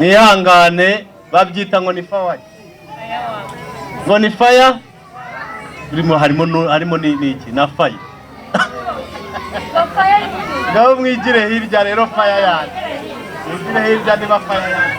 Nihangane babyita ngo ni fire. Ngo ni fire. Harimo niki na fire. Ngaho mwigire hirya rero fire yani. Mwigire hirya niba fire yani.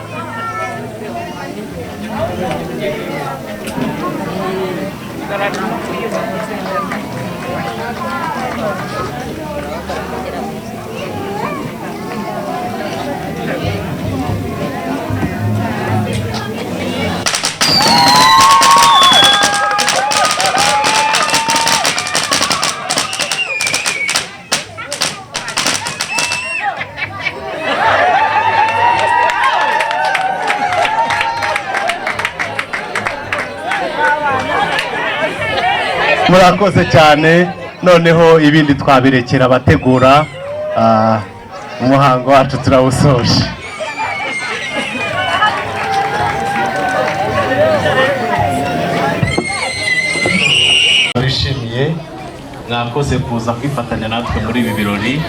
Murakoze cyane noneho ibindi twabirekera abategura umuhango wacu turawusoje. Bishimiye mwakoze kuza kwifatanya natwe muri ibi birori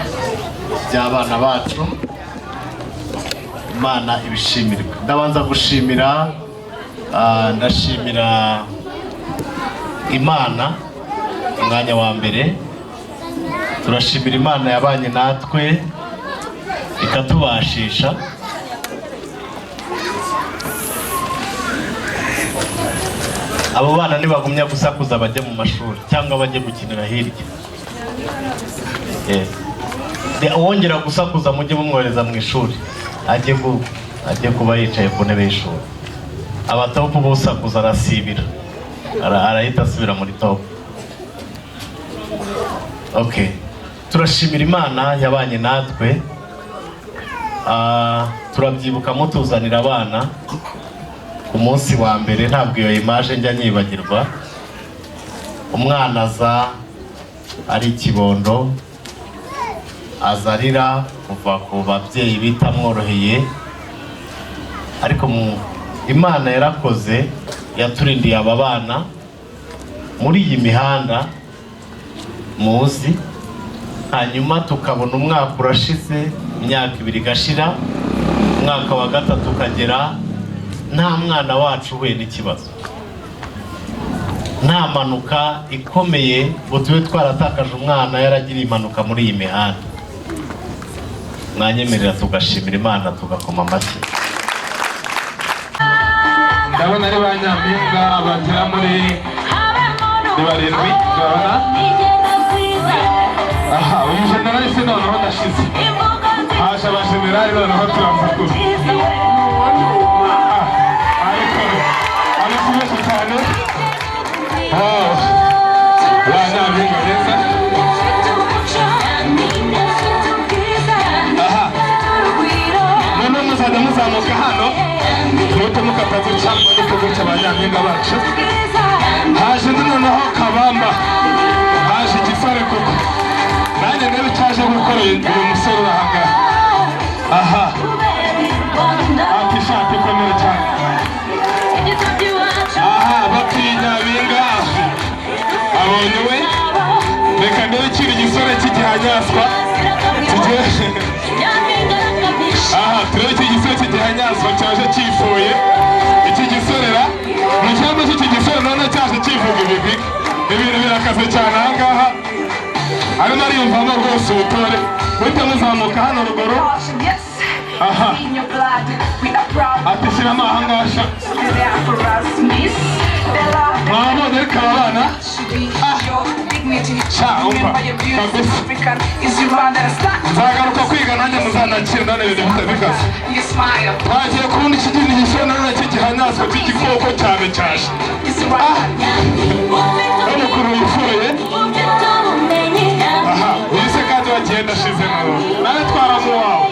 by'abana bacu. Imana ibishimirwe. Ndabanza gushimira ndashimira Imana umwanya wa mbere. Turashimira Imana yabanye natwe ikatubashisha. Abo bana ntibagumya gusakuza bajya mu mashuri cyangwa bajye gukinira hirya. Wongera gusakuza mujye mumwohereza mu ishuri ajye kuba yicaye ku ntebe y'ishuri. Abatopu bosakuza arasibira arahita asubira muri top. Okay, turashimira Imana yabanye natwe. Turabyibuka mutuzanira abana ku munsi wa mbere. Ntabwo iyo image njya nyibagirwa. Umwana aza ari ikibondo azarira kuva ku babyeyi bitamworoheye, ariko Imana yarakoze yaturindiye aba bana muri iyi mihanda muzi. Hanyuma tukabona umwaka urashize, imyaka 2 igashira, umwaka wa 3 ukagera, nta mwana wacu uhuye n'ikibazo, nta manuka ikomeye ngo tube twaratakaje umwana yaragiriye impanuka muri iyi mihanda. Mwanyemerera tugashimira Imana tugakoma amashyi. Ndabona ari banyampinga batera muri barindwi. Ndabona uyu generali se noneho ndashize, haje abajenerali noneho turamukuru. Ariko benshi cyane banyampinga neza. Noneho muzajya muzamuka hano tumute mukataza cyangwa n'ikigo cy'abanyampinga bacu. Haje noneho kabamba, haje igisare koko. Nanjye ndebe cyaje gukora uyu musore urahanga. Ati shati ikomeye cyane. Batinyampinga abonye we. Reka ndebe kiri igisore cy'igihanyaswa turebe iki gisore cy'igihanyaswa cyaje cyifuye. Iki gisorera mu cyambo cy'iki gisore none cyaje cyivuga ibigwi. Ibintu birakaze cyane ahangaha. Arimo ariyumvamo rwose ubutore. Muhite muzamuka hano ruguru. Ati shyiramo ahangasha. Mwabonye reka abana umva kabisa. Nzagaruka kwiga nanjye muzaza kitanakira none ibintu bitabikaze twagiye kubona ikigini gisore none cy'igihanyazo cy'igikoko cyane cyaje n'umukuru wifuye aha wise kandi wagenda ashize nawe twaramu wawe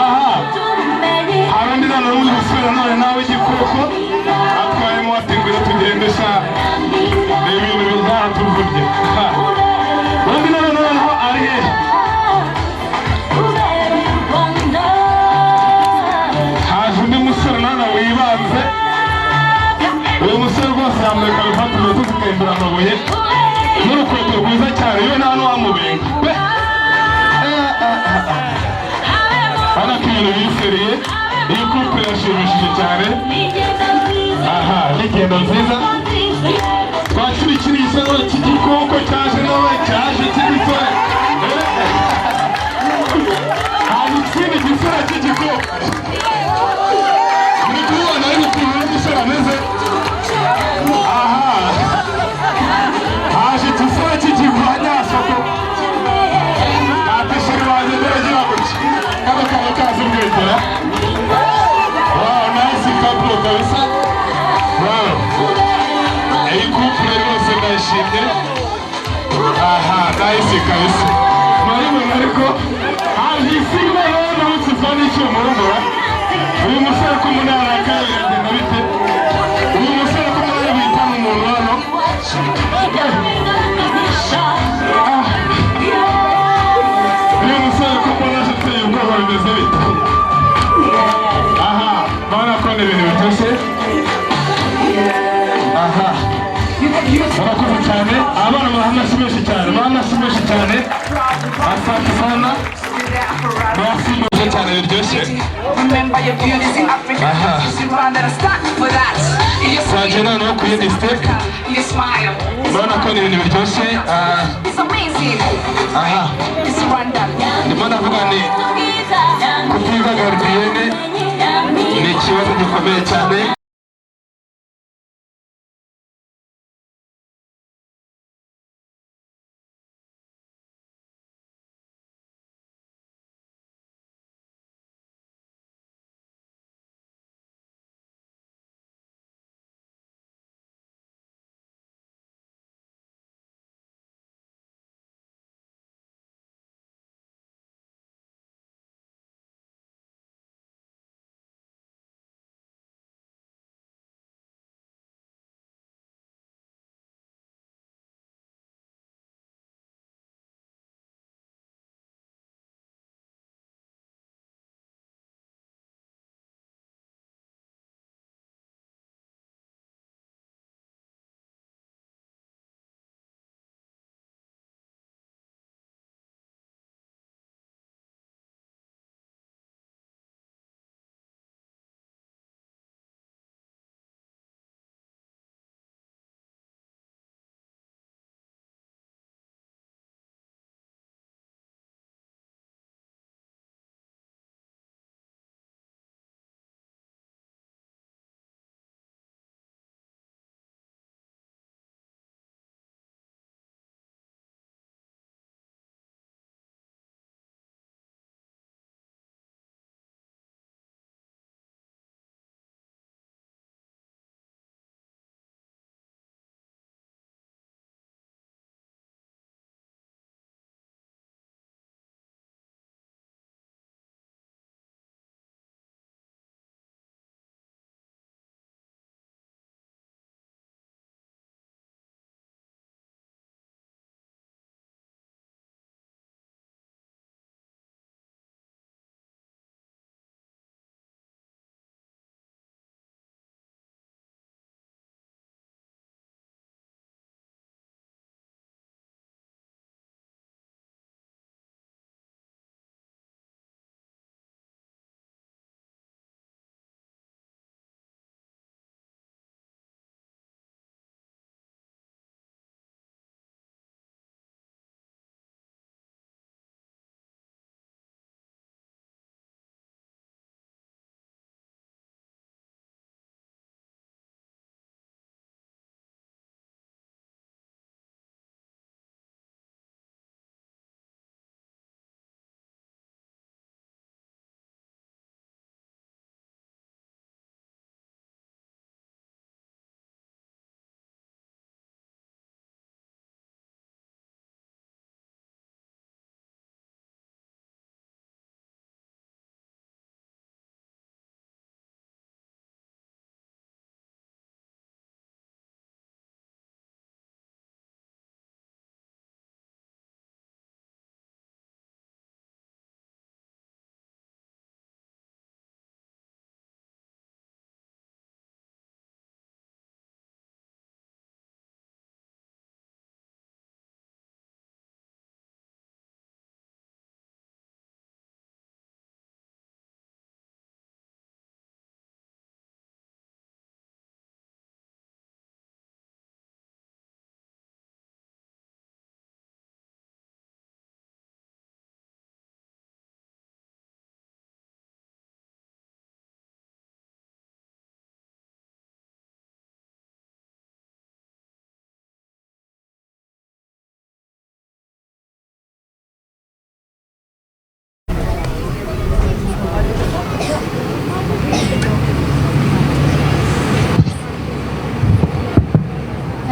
aha hari undi none wundi musore none nawe igikoko atwayemo watingwira tugendesha ibintu bizatuvurye undi none noneho ari hehe haje undi musore none wibanze uyu musore rwose yambaye karuvati meza zikahindura amabuye n'urukweto rwiza cyane iyo nta n'uwamubenga hano ko ibintu biseriye iyi couple irashimishije cyane aha n'ingendo nziza twakira ikiri gisore cy'igikoko cyaje nawe cyaje cy'igisore hari ikindi gisore cy'igikoko muri kubibona ari ukuntu n'umusore ameze aha haje igisore cy'igihanyasoko atishiri wanjye nderagira gutya kano kantu kazi ubwegera wow nice couple kabisa wow iyi couple rwose ndayishimye aha nice kabisa murabibona ariko haje isigwa rero nawe kiva n'icyuma urumva uyu musore ko umunara akayagenda bite uyu musore ko umunara bitana umuntu hano uyu musore ko mbona ateye ubwoba bimeze bite aha urabona ko ni ibintu bitose aha murakoze cyane abana muhamashyi menshi cyane muhamashyi menshi cyane asante sana murasimbuje cyane biryoshye aha twaje noneho ku yindi step urabona ko ni ibintu biryoshye aha ndimo ndavuga ni kutiga gardiyene ni ikibazo gikomeye cyane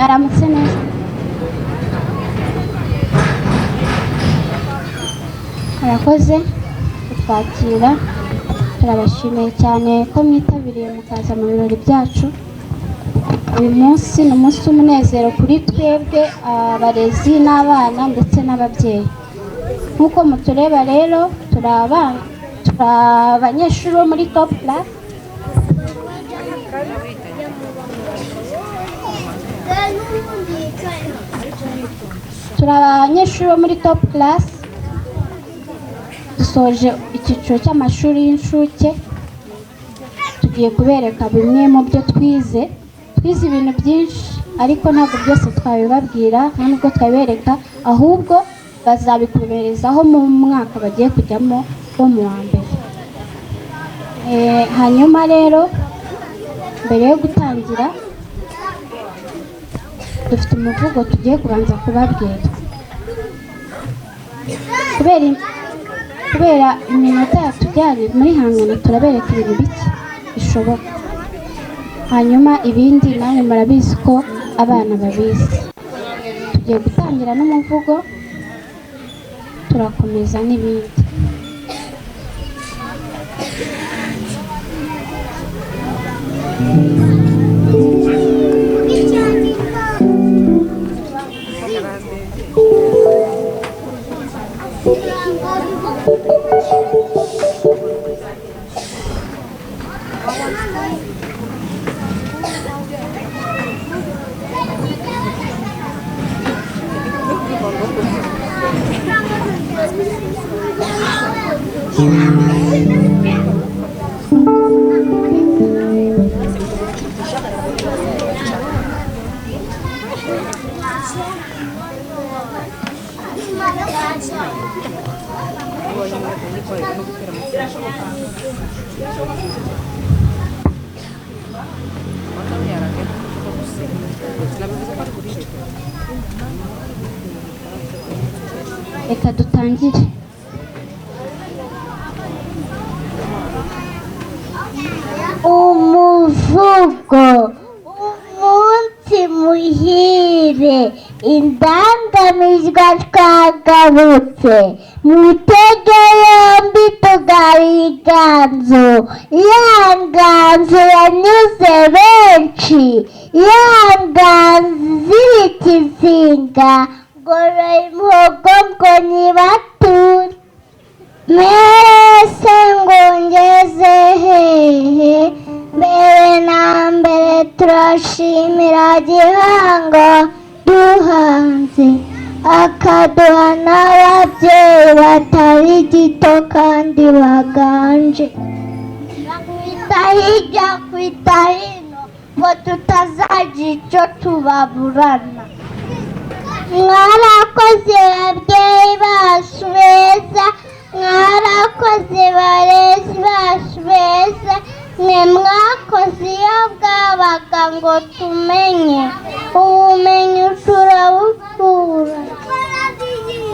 mwaramutse neza. Murakoze kutwakira, turabashimiye cyane ko mwitabiriye mukaza mu birori byacu. Uyu munsi ni umunsi w'umunezero kuri twebwe abarezi n'abana ndetse n'ababyeyi. Nk'uko mutureba rero, turi abanyeshuri bo muri top class. Turi abanyeshuri bo muri top class, dusoje icyiciro cy'amashuri y'incuke. Tugiye kubereka bimwe mu byo twize ibintu byinshi, ariko ntabwo byose twabibabwira nubwo twabereka, ahubwo bazabikomerezaho mu mwaka bagiye kujyamo wo mu wa mbere. Hanyuma rero mbere yo gutangira dufite umuvugo tugiye kubanza kubabwira. Kubera iminota yatujyanye muri hangana, turabereka ibintu bike bishoboka, hanyuma ibindi namwe murabizi ko abana babizi. Tugiye gutangira n'umuvugo, turakomeza n'ibindi. Reka dutangire. Umuvugo. Umunsi muhire, indangamizwa twagarutse, mutege yombi tugabiganzo, ya nganzo yanyuze benshi, ya nganzo z'ikizinga, ngoro imhogo ngo nibature. Mwese ngo ngeze hehe, mbere na mbere turashimira Gihanga duhanze, akaduha n'ababyeyi batari gito kandi baganje. Kwita hirya kwita hino ngo tutazagira icyo tubaburana. Mwarakoze babyeyi bacu beza, mwarakoze barezi bacu beza, mwe mwakoze iyo bwabaga ngo tumenye, ubumenyi turabukura.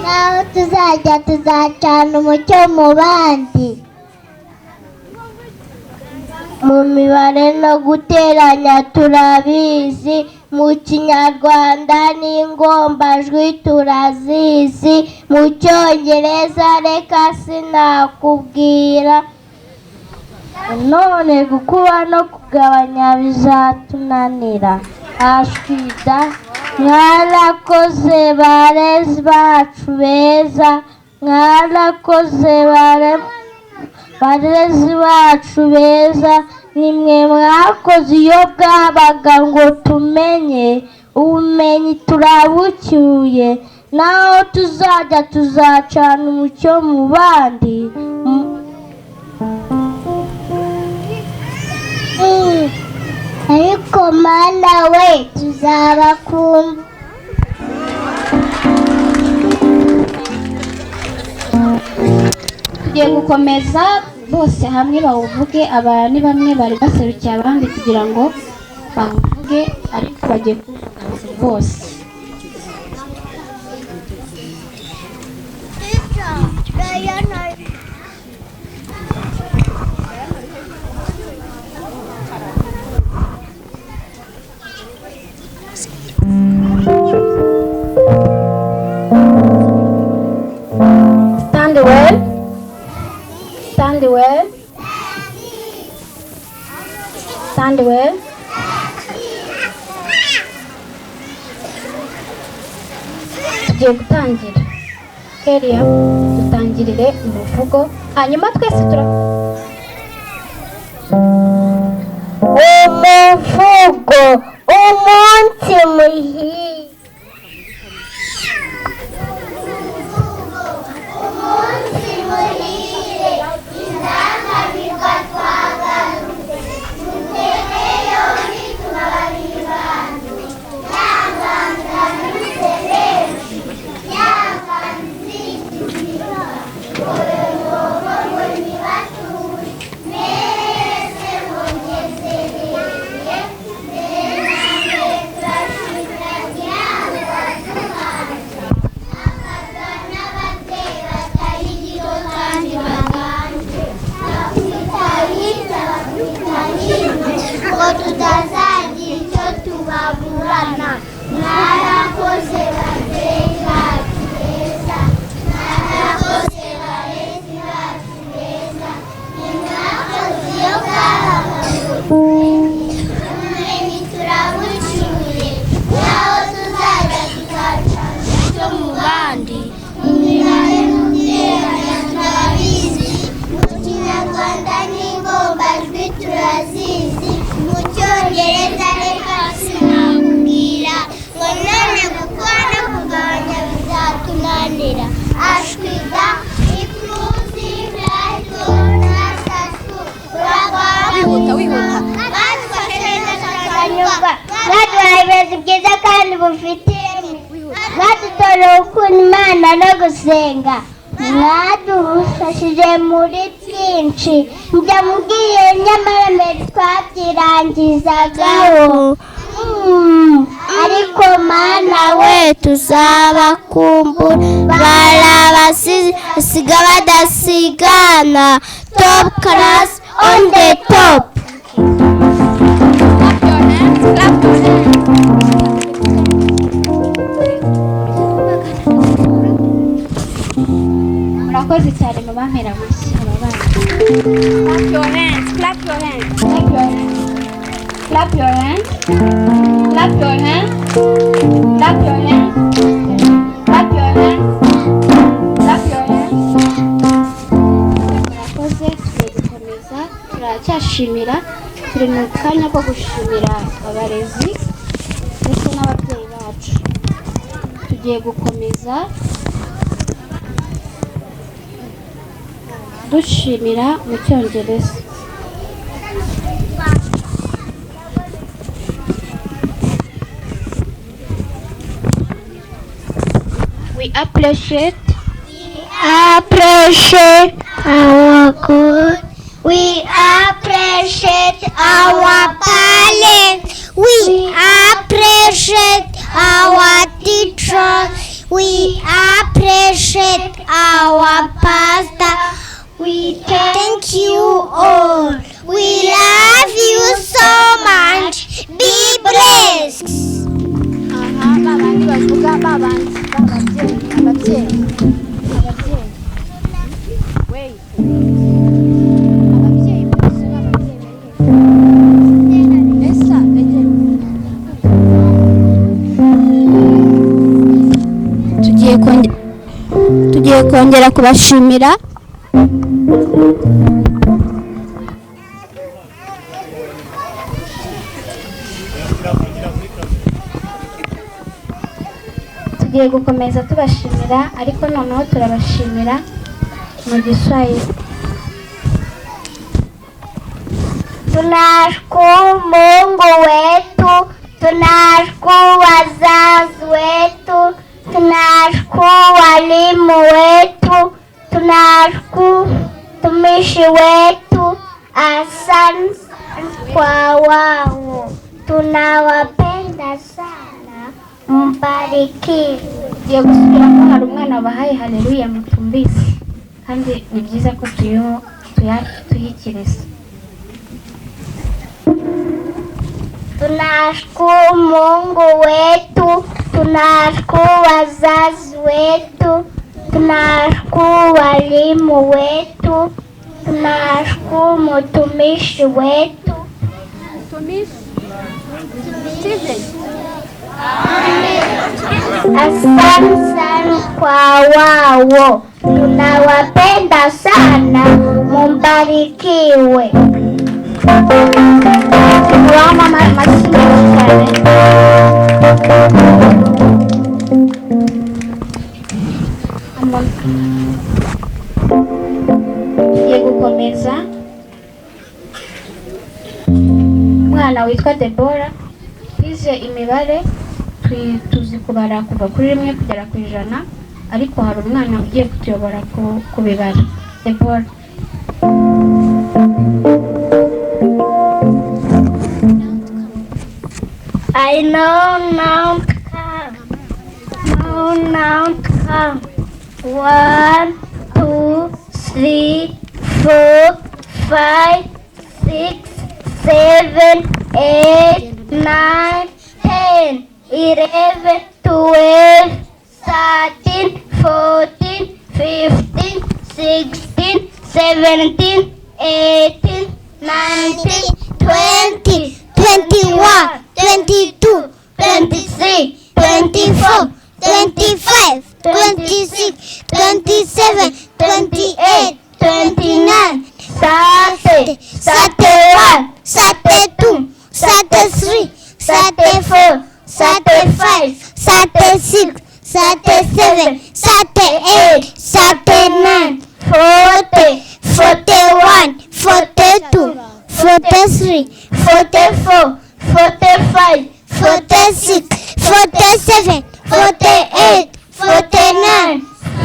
Naho tuzajya tuzacana umucyo mu bandi. Mu mibare no guteranya turabizi, mu kinyarwanda n'ingombajwi turazizi, mu cyongereza reka sinakubwira. None gukuba no kugabanya bizatunanira. Ashwida, mwarakoze barezi bacu beza, mwarakoze barezi bacu beza, nimwe mwakoze iyo bwabaga ngo tumenye, ubumenyi turabucyuye. Naho tuzajya tuzacana umucyo mu bandi. Ariko mana we tuzabakumva. Tugiye gukomeza bose hamwe bawuvuge. Aba ni bamwe bari baserukiye abandi kugira ngo bawuvuge, ariko bagiye kuvuga bose. understand well. Tugiye gutangira. Keria, dutangirire umuvugo. Hanyuma twese umuvugo umunsi muhire. Gusenga mwadufashije muri byinshi ndamubwiye nyamara mbere twabyirangizagaho ariko mana we tuzabakumbura barabasiga badasigana top class on the top. Murakoze cyane mama mpera gushya abana. Clap your hands, clap your hands, clap your hands, clap your hands, clap your hands, clap your hands, clap your hands, clap your hands. Murakoze tugikomeza turacyashimira turi mu kanya ko gushimira abarezi ndetse n'ababyeyi bacu. Tugiye gukomeza dushimira mu Cyongereza. We appreciate our good. We appreciate our parents. We appreciate our teachers. We appreciate our pastor. We thank you all. We love you so much. Be blessed. Tugiye kongera kubashimira. Tugiye gukomeza tubashimira ariko noneho turabashimira mu Giswahili. Tunashukuru Mungu wetu, tunashukuru wazazi wetu, tunashukuru walimu wetu, tunashukuru tumishi wetu. Asante kwa wao, tunawapenda sana, mbarikiwe. Tugiye gusubira ko hari umwana wabahaye haleluya mutumvise kandi ni byiza ko tuyikiriza. Tunashukuru Mungu wetu, tunashukuru wazazi wetu, tunashukuru walimu wetu, tunashukuru mtumishi wetu. Asante sana kwa wao, tunawapenda sana, mumbarikiwe. Wama mashine cyane. Tugiye gukomeza. Umwana witwa Debora twize imibare, tuzi kubara kuva kuri 1 kugera ku 100, ariko hari umwana ugiye kutuyobora kubibara. Debora. I know now count. Know now count. 1, 2, 3, 4, 5, 6, 7, 8, 9, 10, 11, 12, 13, 14, 15, 16, 17, 18, 19, 20, 21, 22, 23, 24, 25, 26, 27, 28, 29, 30, 31, 32, 33, 34, 35, 36, 37, 38, 39, 40, 41, 42, 43, 44, 45, 46, 47, 48, 49,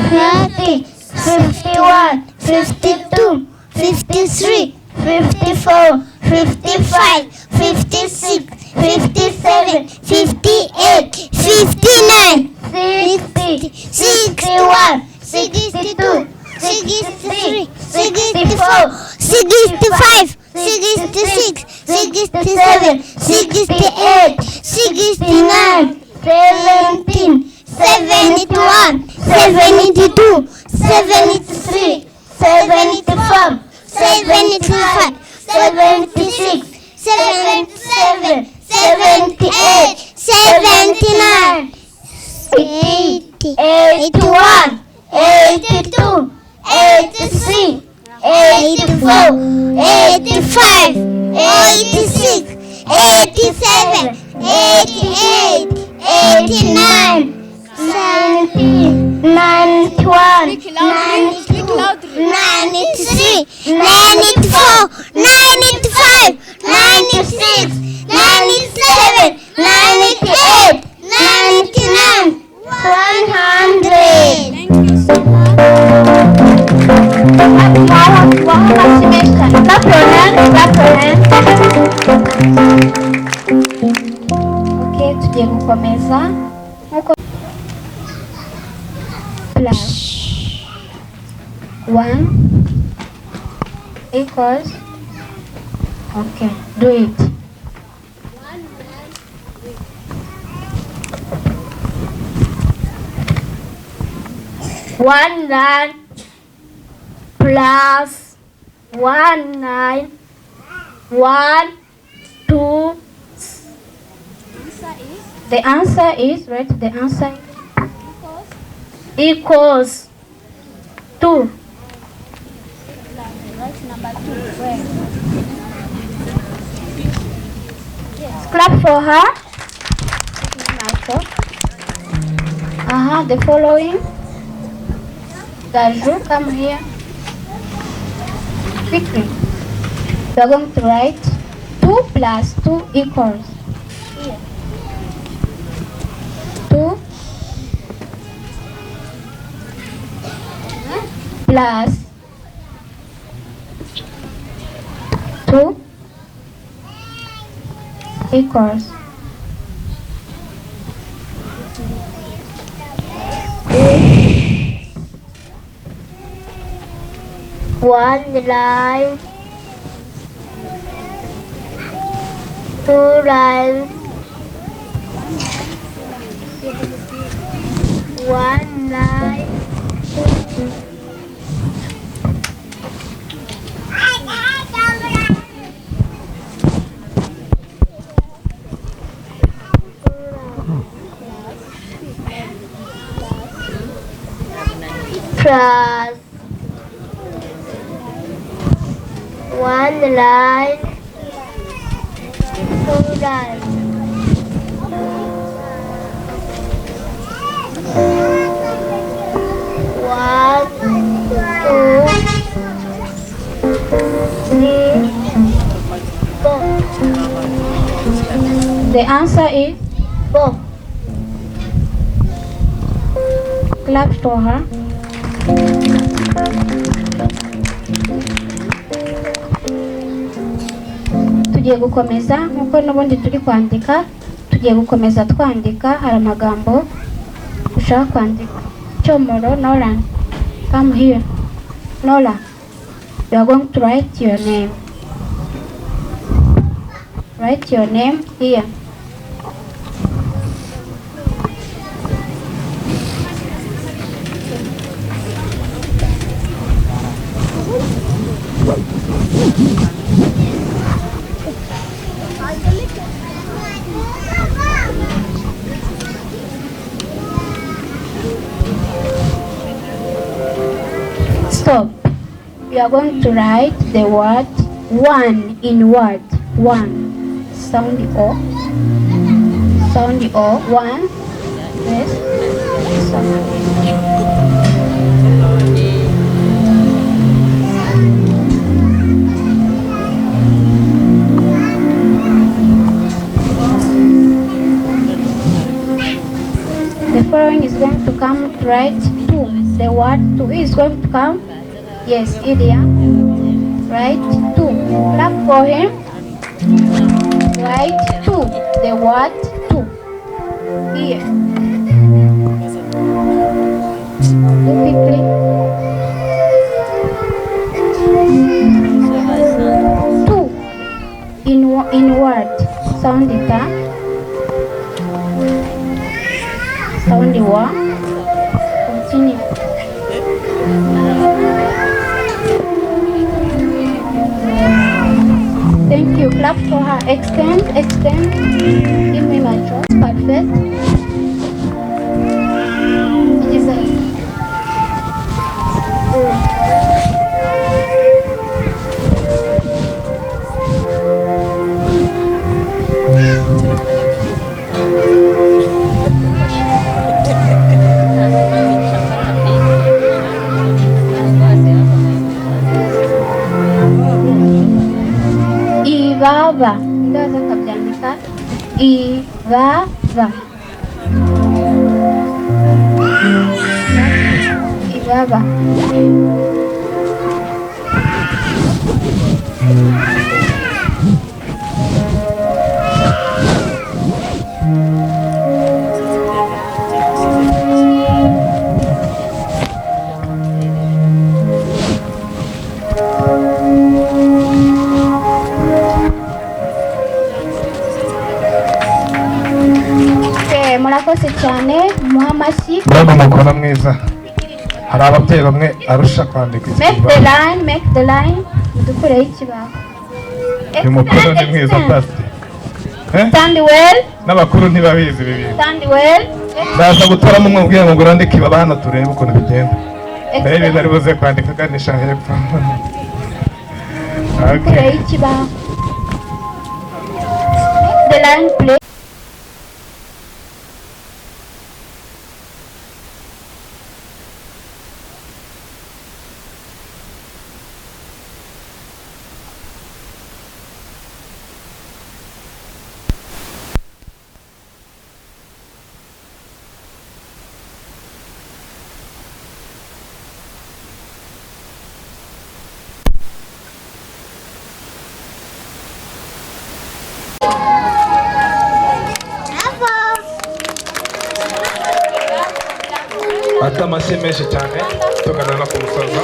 50, 51, 52, 53, 54, 55, 56, 57, 58, 59, 60, 61, 62, 63, 64, 65, 66, 67, 68, 69, 70, 71, 72, 73, 74, 75, 76, 77, 78, 79, 80, 81, 82, 83, 84, 85, 86, 87, 88, 89, 90, 91, 92, 93, 94, 95, 96, 97, 98, 99, 100. Thank you so much. Clap your hands, clap your hands. Okay, tugiye gukomeza. Plus 1 equals, okay, do it. 19 plus 19, 1, 2. The answer is, right? The answer equals 2. Right, number 2. Where? Yes. Clap for her. The following. Gaju, come here. Quickly. We are going to write 2 plus 2 equals. Here. 2 plus 2 equals 1 line, 2 lines, 1 line, 2 plus 1 line, 2 lines. 1, 2, 3, 4. The answer is 4. clap for her. Tugiye gukomeza nkuko n'ubundi turi kwandika, tugiye gukomeza twandika. Hari amagambo ushaka kwandika. Cyomoro, Nolan, come here. Nola, you are going to write your name. Write your name here. Stop. You are going to write the word one in word. One. Sound O. Sound O. One. Yes. The following is going to come to write two. The word two is going to come. Yes, Ilya. Write two. Clap for him. Write two. The word two. Here. Do quickly. Two. In word. Sound it up. Sound the word. Continue. Thank you. Clap for her. Extend, extend. Give me my trust. Perfect. Ibaba. Ndaza kabyandika. Ibaba. Ibaba. Murakoze cyane, muha amashyi. Murabona umukobwa mwiza. Hari ababyeyi bamwe arusha kwandika Make the line. Dukureho ikibaho. Uyu mukobwa ni mwiza pasi. Stand well. N'abakuru ntibabizi ibi bintu. Stand well. Ndaza gutoramo umwe ubwiye ngo urandike ibaba hano turebe ukuntu bigenda. Mbere ibintu ari buze kwandika aganisha hepfo. Dukureho ikibaho. Make the line play. Atamashyi menshi cyane tugana no ku musozo.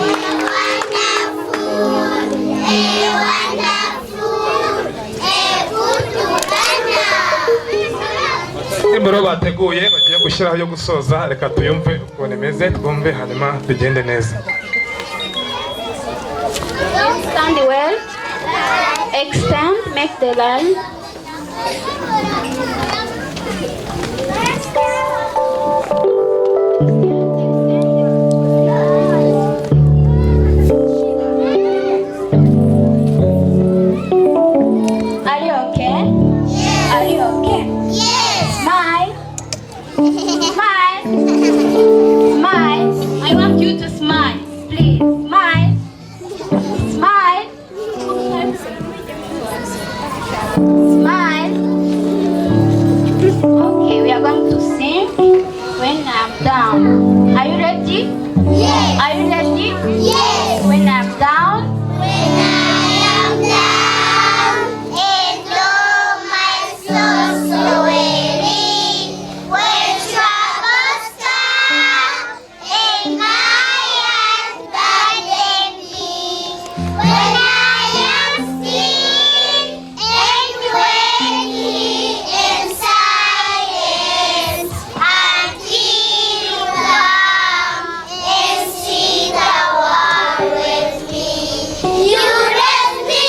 Imboro bateguye bagiye gushyiraho yo gusoza, reka tuyumve ukuntu imeze, twumve hanyuma bigende neza. Stand well. Extend. Make the line. Are you okay? Yes. Smile. Smile. Smile. I want you to smile. Please. Smile. Smile. Smile. Okay, we are going to sing When I'm Down. Are you ready? Yes. Are you ready? Yes. When I'm down. When I am down and oh my soul so weary, when troubles come and my hands burden me, when I am still and when he am silent until you come and see the world with me. You raise me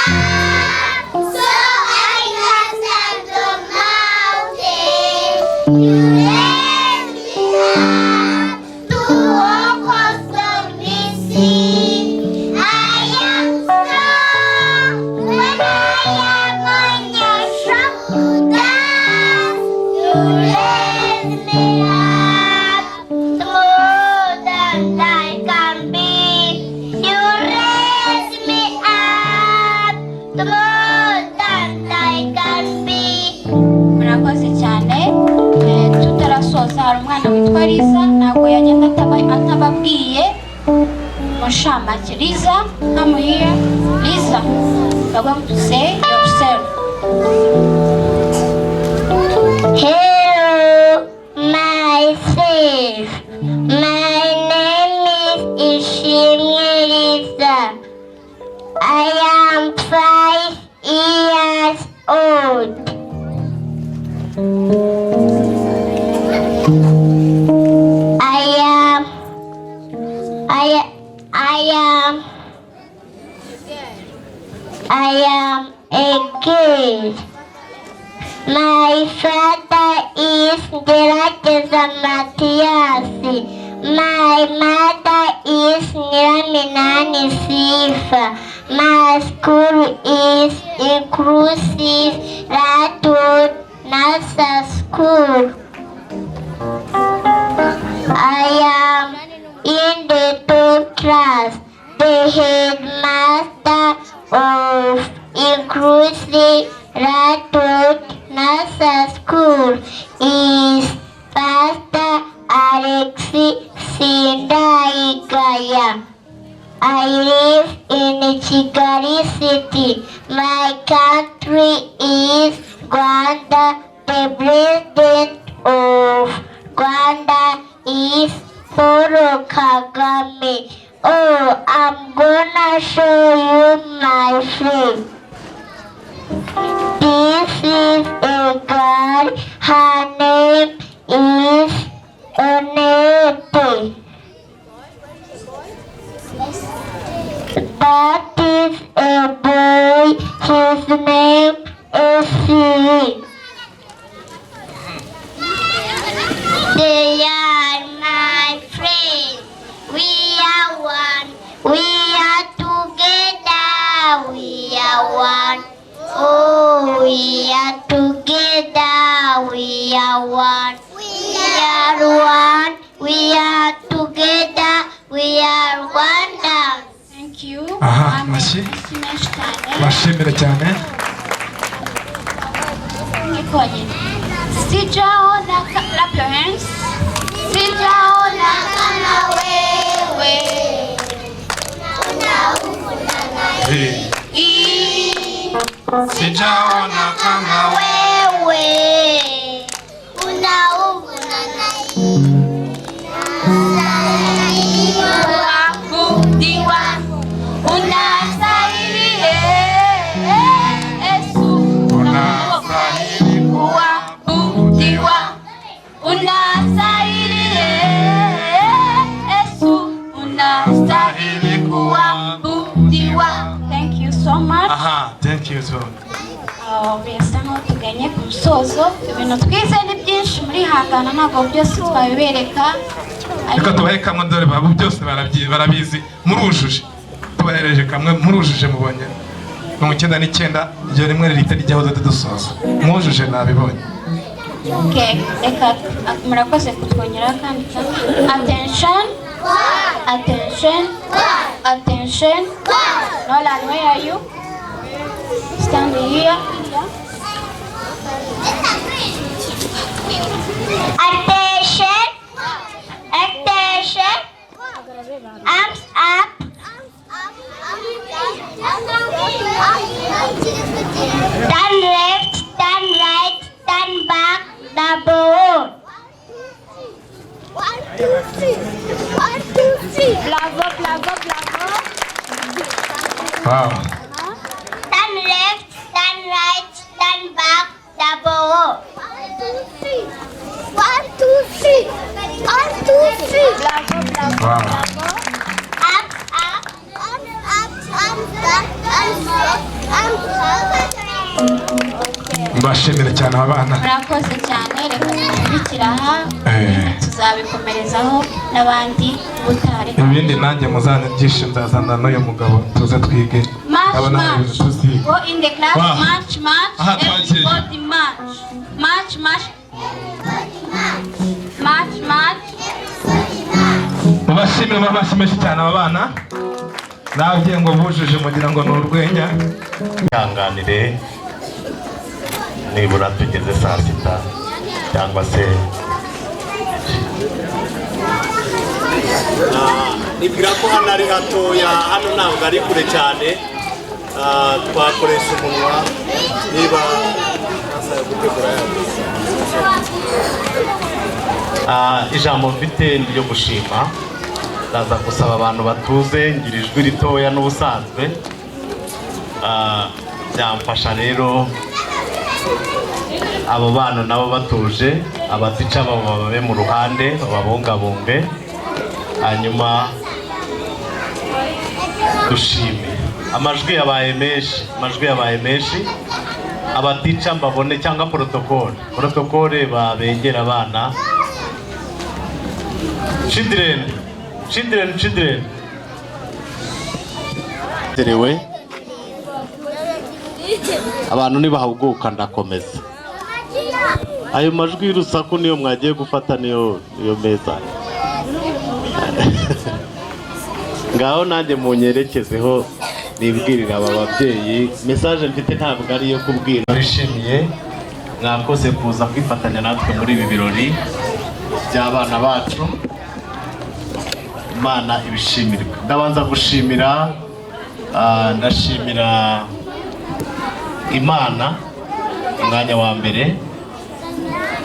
up so I can stand the mountain. You raise me up to walk on stormy sea. I am strong when I am on your shoulders. You raise me up the more than I can be. You raise me up the more than I can be. Murakoze cyane. Tutarasoza hari umwana witwa Liza ntabwo yagenda atababwiye mushamake. Liza, come here. Liza, you're going to say yourself. Hello, myself. My name is Lisa. I am 5 years old. I am a girl. My father is Director Matiasi. My mother is Niraminani Sifa. My school is inclusive Ratud Nasa School. I am in the 2nd class. The headmaster of inclusive Ratud Nasa School is Pastor Alexi Sindaigaya. I live in Kigali City. My country is Rwanda. The president of Rwanda is Paul Kagame. Oh, I'm gonna show you my face. This is a girl. Her name is Onete. That is a boy. His name is Siri. They are my friends. We are one. We are together. We are one. Oh, we are together. We are one. We are one. We are together. We are one. Thank you. Aha, mashi. Bashimira cyane. Sijaona, clap your hands. Sijaona kama wewe. Sijaona kama Wewe unaumuna Kudiwa, unastahili Yesu, unastahili kuabudiwa, unastahili Yesu, unastahili kuabudiwa. Thank you so much. Aha, thank you too. Birasa nkaho tuganye ku musozo. Ibintu twize ni byinshi muri hangana ntabwo byose twabibereka. Reka tubahe kamwe dore babo byose barabizi murujuje. Tubahereje kamwe murujuje mubonye. 99 iryo rimwe rihita rijyaho dusoza mwujuje nabibonye. Okay, reka murakoze kutwongera kandi attention, attention, attention. Nolan, where are you? Stand here. Attention, attention, arms up. Turn left, turn right, turn back, double. 1, 2, 3. 1, 2, 3. Bravo, bravo, bravo. Wow. Turn left, turn right, turn back, double. 1, 2, 3. 1, 2, 3. 1, 2, 3. Bravo, bravo, Wow. bravo. Arms up, arms up, arms up, arms up, arms up. Mbashimira cyane abana. Murakoze cyane, reka tukurikira aha tuzabikomerezaho n'abandi butare. Ibindi nanjye muzanyigisha nzazana n'uyu mugabo tuze twige. March, go in the class. Wow. March, Aha, everybody march. March, march. March, march. Mubashimire mubashimisha cyane abana. Nabwiye ngo bujuje mugira ngo n'urwenya. Ihanganire nibura tugeze saa sita cyangwa se nibwira ko hano ari hatoya, hano ntabwo ari kure cyane. Twakoresha umunwa niba asaba gutegura ijambo mfite ryo gushima. Ndaza gusaba abantu batuze, ngira ijwi ritoya n'ubusanzwe. Byamfasha rero abo bana nabo batuje, abatica babe mu ruhande bababungabunge, hanyuma dushime. Amajwi yabaye menshi, abatica mbabone cyangwa protokole babengera abana. Children. Terewe abantu nibahaguka ndakomeza. Ayo majwi y'urusaku niyo mwagiye gufata niyo meza. Ngaho nanjye munyerekezeho nibwirira aba babyeyi. Message mfite ntabwo ari yo kubwira. Bishimiye mwakoze kuza kwifatanya natwe muri ibi birori by'abana bacu. Imana ibishimirwe. Ndabanza gushimira, ndashimira Imana umwanya wa mbere.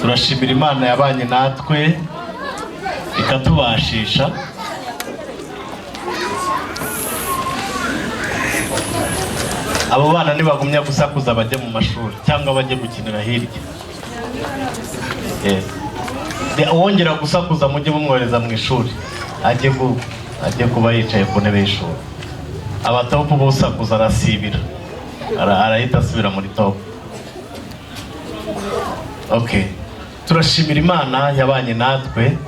Turashimira Imana yabanye natwe ikatubashisha. Abo bana nibagumya gusakuza bajye mu mashuri cyangwa bajye gukinira hirya. Uwongera gusakuza mujye mumwohereza mu ishuri, ajye kuba yicaye ku ntebe y'ishuri. Abatopu busakuza arasibira, arahita asubira muri top. Okay, turashimira Imana yabanye natwe.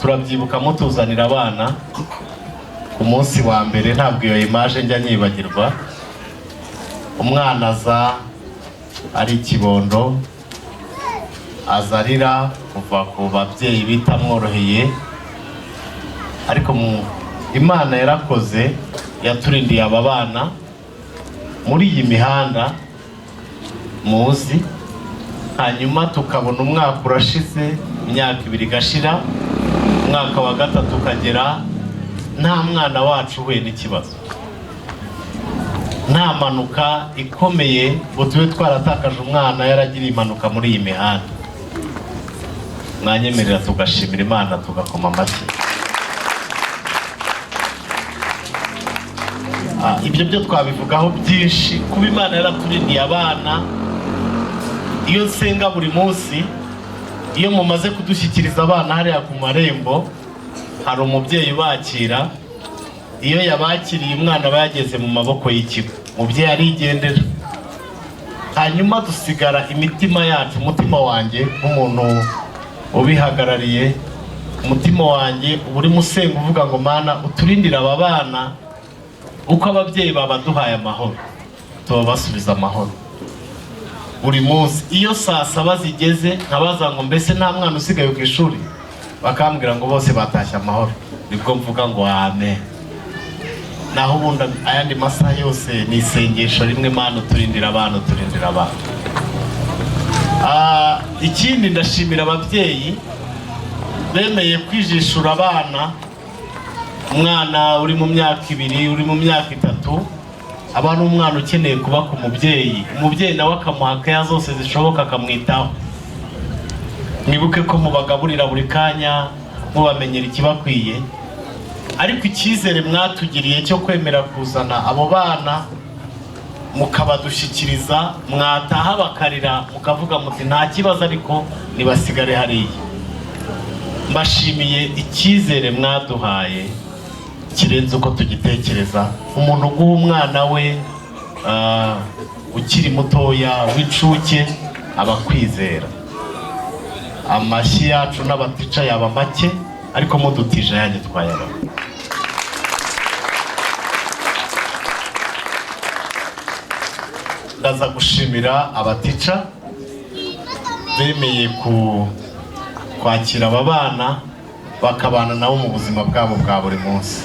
Turabyibuka mutuzanira abana ku munsi wa mbere, ntabwo iyo image njya nyibagirwa. Umwana aza ari ikibondo, azarira kuva ku babyeyi bitamworoheye, ariko Imana yarakoze, yaturindiye aba bana muri iyi mihanda muzi. Hanyuma tukabona umwaka urashize, imyaka 2 igashira, umwaka wa 3 ukagera, nta mwana wacu we n'ikibazo, nta manuka ikomeye ngo tube twaratakaje umwana yaragiriye impanuka muri iyi mihanda. Mwanyemerera tugashimira Imana tugakoma amashyi. Ibyo byo twabivugaho byinshi, kuba Imana yaraturindiye abana. Iyo nsenga buri munsi, iyo mumaze kudushyikiriza abana hariya ku marembo, hari umubyeyi bakira. Iyo yabakiriye umwana aba yageze mu maboko y'ikigo, umubyeyi arigendera. Hanyuma dusigara imitima yacu, umutima wanjye nk'umuntu ubihagarariye, umutima wanjye uri musenga uvuga ngo Mana uturindire aba bana uko ababyeyi babaduhaye amahoro tubasubiza amahoro buri munsi. Iyo saa 7 zigeze nkabaza ngo mbese nta mwana usigaye ku ishuri, bakambwira ngo bose batashye amahoro, nibwo mvuga ngo amen. Naho ubundi ayandi masaha yose ni isengesho rimwe, Mana turindira abana, turindira abana. Ikindi ndashimira ababyeyi bemeye kwijishura abana. Umwana uri mu myaka 2, uri mu myaka 3, abana umwana ukeneye kuba ku mubyeyi, umubyeyi nawe akamuha kaya zose zishoboka, akamwitaho. Mwibuke ko mubagaburira buri kanya, mubamenyera ikibakwiye. Ariko icyizere mwatugiriye cyo kwemera kuzana abo bana mukabadushyikiriza, mwataha bakarira mukavuga muti nta kibazo ariko nibasigare hariya. Mbashimiye icyizere mwaduhaye kirenze uko tugitekereza. Umuntu uguha umwana we ukiri mutoya w'incuke aba kwizera. Amashyi yacu n'abatica yaba make, ariko mudutije yanjye twayaba. Ndaza gushimira abatica bemeye kwakira aba bana bakabana nabo mu buzima bwabo bwa buri munsi.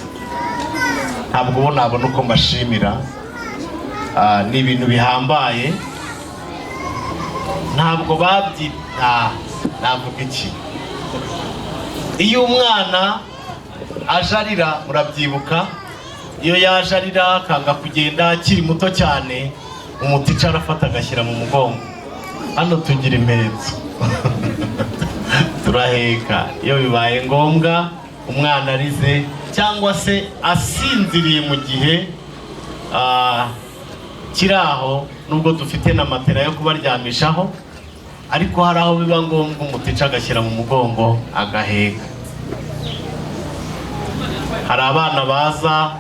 Ntabwo ubu nabona uko mbashimira. Ni ibintu bihambaye, ntabwo babyita. Navuga iki? Iyo umwana ajarira, murabyibuka, iyo yajarira akanga kugenda akiri muto cyane, umutica arafata agashyira mu mugongo. Hano tugira imperetso turaheka. Iyo bibaye ngombwa umwana arize cyangwa se asinziriye mu gihe kiraho, nubwo dufite na matera yo kubaryamishaho, ariko hari aho biba ngombwa umutica agashyira mu mugongo agaheka. Hari abana baza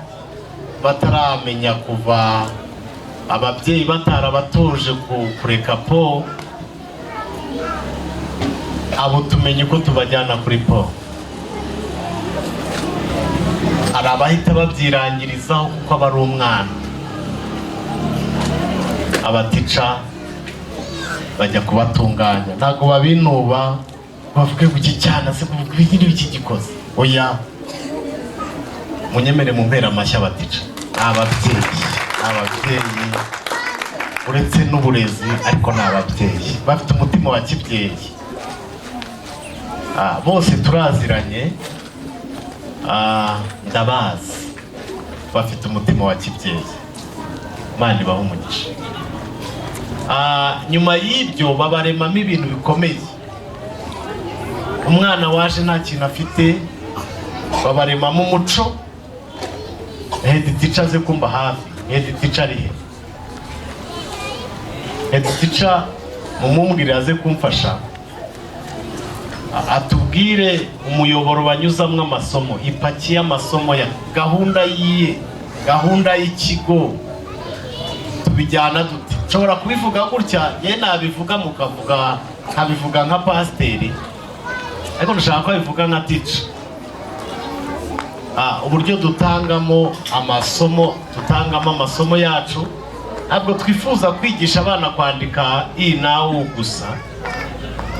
bataramenya kuva, ababyeyi batarabatuje kureka po, abo tumenye ko tubajyana kuri po. Hari abahita babyirangirizaho kuko aba ari umwana. Abatica bajya kubatunganya, ntabwo babinuba bavuge ku iki cyana se kuvuga iki gikoze. Oya, munyemere mu mpera amashyi abatica. Ababyeyi uretse n'uburezi, ariko ni ababyeyi bafite umutima wa kibyeyi. Bose turaziranye, ndabazi, bafite umutima wa kibyeyi. Imana ibahe umugisha. Nyuma y'ibyo babaremamo ibintu bikomeye. Umwana waje nta kintu afite, babaremamo umuco. Head teacher ze kumba hafi. Head teacher arihe? Head teacher mumumbwire aze kumfasha, atubwire umuyoboro banyuzamwe amasomo, ipaki y'amasomo ya gahunda y'ikigo tubijyana dute. Nshobora kubivuga gutya, ye nabivuga mukavuga, nkabivuga nka pasiteri, ariko ndashaka ko bivuga nka teacher. Uburyo dutangamo amasomo yacu, ntabwo twifuza kwigisha abana kwandika i na u gusa.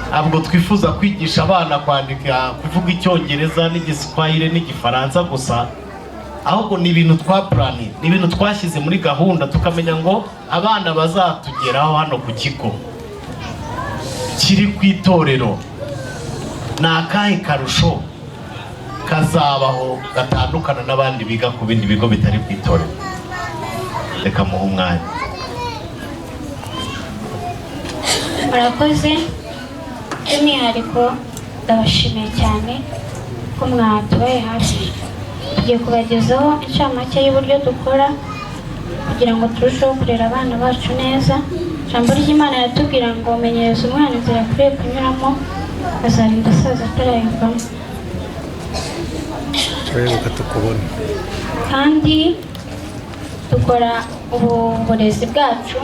Ntabwo twifuza kwigisha abana kwandika, kuvuga Icyongereza n'Igiswahili n'Igifaransa gusa, ahubwo ni ibintu twapurani, ni ibintu twashyize muri gahunda, tukamenya ngo abana bazatugeraho hano ku kigo kiri ku itorero ni akahe karusho kazabaho gatandukana n'abandi biga ku bindi bigo bitari ku itorero. Reka muhe umwanya. Murakoze. By'umwihariko ndabashimiye cyane ko mwatubaye hafi. Tugiye kubagezaho inshamake y'uburyo dukora kugira ngo turusheho kurera abana bacu neza. Ijambo ry'Imana riratubwira ngo menyereza umwana inzira akwiye kunyuramo, azarinda asaza atarayivamo. Kandi dukora uburezi bwacu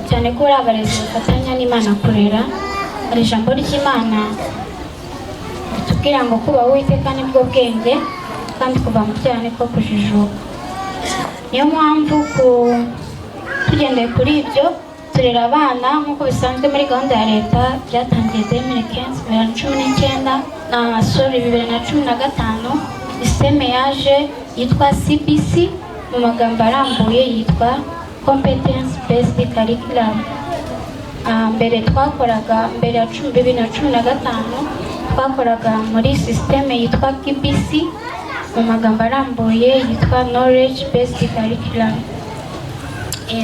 cyane ko ari abarezi bafatanya n'Imana kurera. Hari ijambo ry'Imana ritubwira ngo kubaha Uwiteka nibwo bwenge, kandi kuva mu byaha niko kujijuka. niyo mpamvu tugendeye kuri ibyo turera abana nk'uko bisanzwe muri gahunda ya leta byatangiye 2019 systeme yaje yitwa CBC mu magambo arambuye yitwa competence based curriculum. Mbere twakoraga mbere ya 2015 twakoraga muri systeme yitwa KBC mu magambo arambuye yitwa knowledge based curriculum.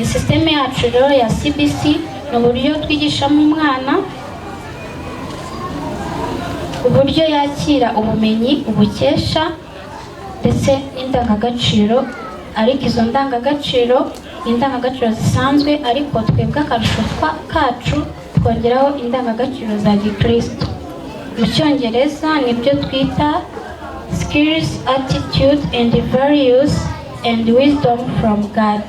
Systeme yacu rero ya CBC ni uburyo twigishamo umwana uburyo yakira ubumenyi ubukesha ndetse n'indangagaciro, ariko izo ndangagaciro indangagaciro zisanzwe, ariko twebwe akarusho kacu twongeraho indangagaciro za gikristo. Mu cyongereza nibyo twita skills, attitude and values and wisdom from God.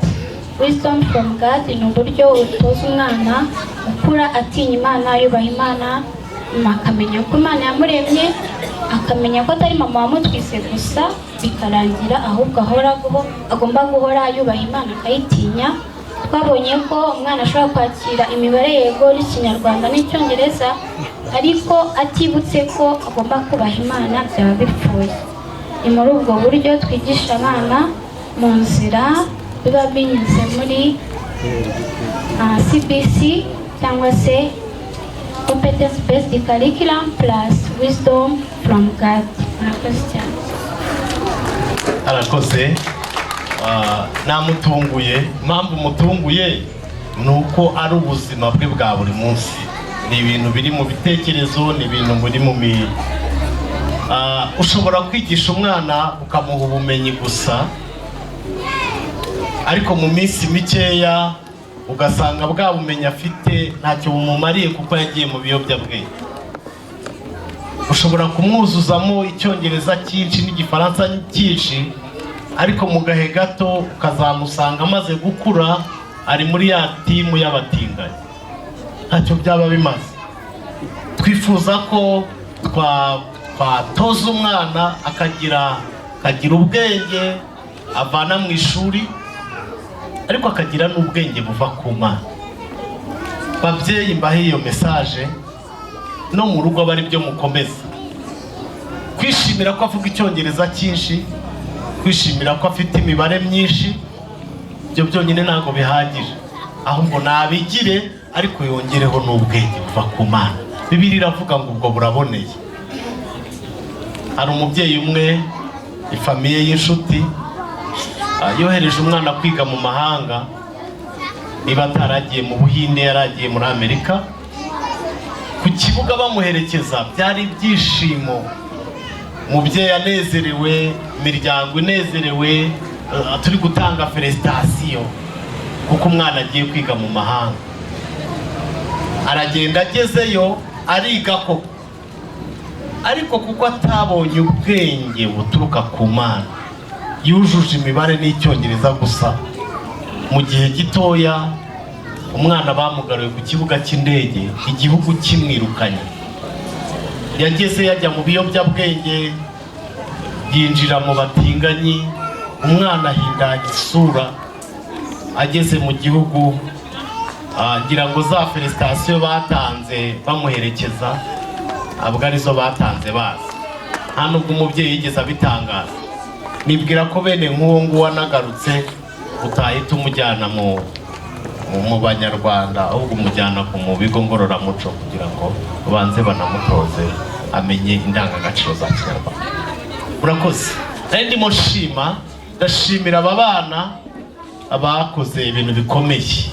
Wisdom from God ni uburyo utoza umwana ukura atinya Imana, yubaha Imana, akamenya ko Imana yamuremye, akamenya ko atari mama wamutwise gusa bikarangira, ahubwo agomba guhora yubaha Imana akayitinya. Twabonye ko umwana ashobora kwakira imibare yego n'Ikinyarwanda n'Icyongereza, ariko atibutse ko agomba kubaha Imana byaba bipfuye. Ni muri ubwo buryo twigisha abana mu nzira biba binyuze muri CBC cyangwa se competence based curriculum plus wisdom from God. Arakoze. Namutunguye, impamvu mutunguye nuko ari ubuzima bwe bwa buri munsi, ni ibintu biri mu bitekerezo, ni ibintu biri mu ushobora kwigisha umwana ukamuha ubumenyi gusa, ariko mu minsi mikeya ugasanga bwa bumenyi afite ntacyo bumumariye kuko yagiye mu biyobyabwenge. Ushobora kumwuzuzamo Icyongereza cyinshi n'Igifaransa cyinshi, ariko mu gahe gato ukazamusanga amaze gukura ari muri ya timu y'abatinganyi, ntacyo byaba bimaze. Twifuza ko twatoza umwana akagira ubwenge avana mu ishuri, ariko akagira n'ubwenge buva ku Mana. Babyeyi, mbahe iyo message, no mu rugo bari byo mukomeza kwishimira ko avuga Icyongereza cyinshi, kwishimira ko afite imibare myinshi. Ibyo byonyine ntabwo bihagije, ahubwo nabigire ariko yongereho n'ubwenge buva ku Mana. Bibiliya iravuga ngo ubwo buraboneye. Hari umubyeyi umwe, ifamiye y'inshuti, yohereje umwana kwiga mu mahanga, niba ataragiye mu Buhinde yaragiye muri Amerika. Ku kibuga bamuherekeza byari ibyishimo, umubyeyi anezerewe, imiryango inezerewe, turi gutanga felicitation kuko umwana agiye kwiga mu mahanga. Aragenda, agezeyo ariga koko, ariko kuko atabonye ubwenge buturuka ku Mana, yujuje imibare n'Icyongereza gusa. Mu gihe gitoya umwana bamugaruye ku kibuga cy'indege, igihugu kimwirukanye. Yageze yajya mu biyobyabwenge, yinjira mu batinganyi, umwana ahindanya isura. Ageze mu gihugu, ngira ngo za felicitation batanze bamuherekeza abwo arizo batanze bazi, nta nubwo umubyeyi yigeze abitangaza. Nibwira ko bene nk'uwo nguwo anagarutse utahita umujyana mu Banyarwanda, ahubwo umujyana mu bigo ngororamuco kugira ngo banze banamutoze amenye indangagaciro za Kinyarwanda. Murakoze. Ndimo ndashimira aba bana abakoze ibintu bikomeye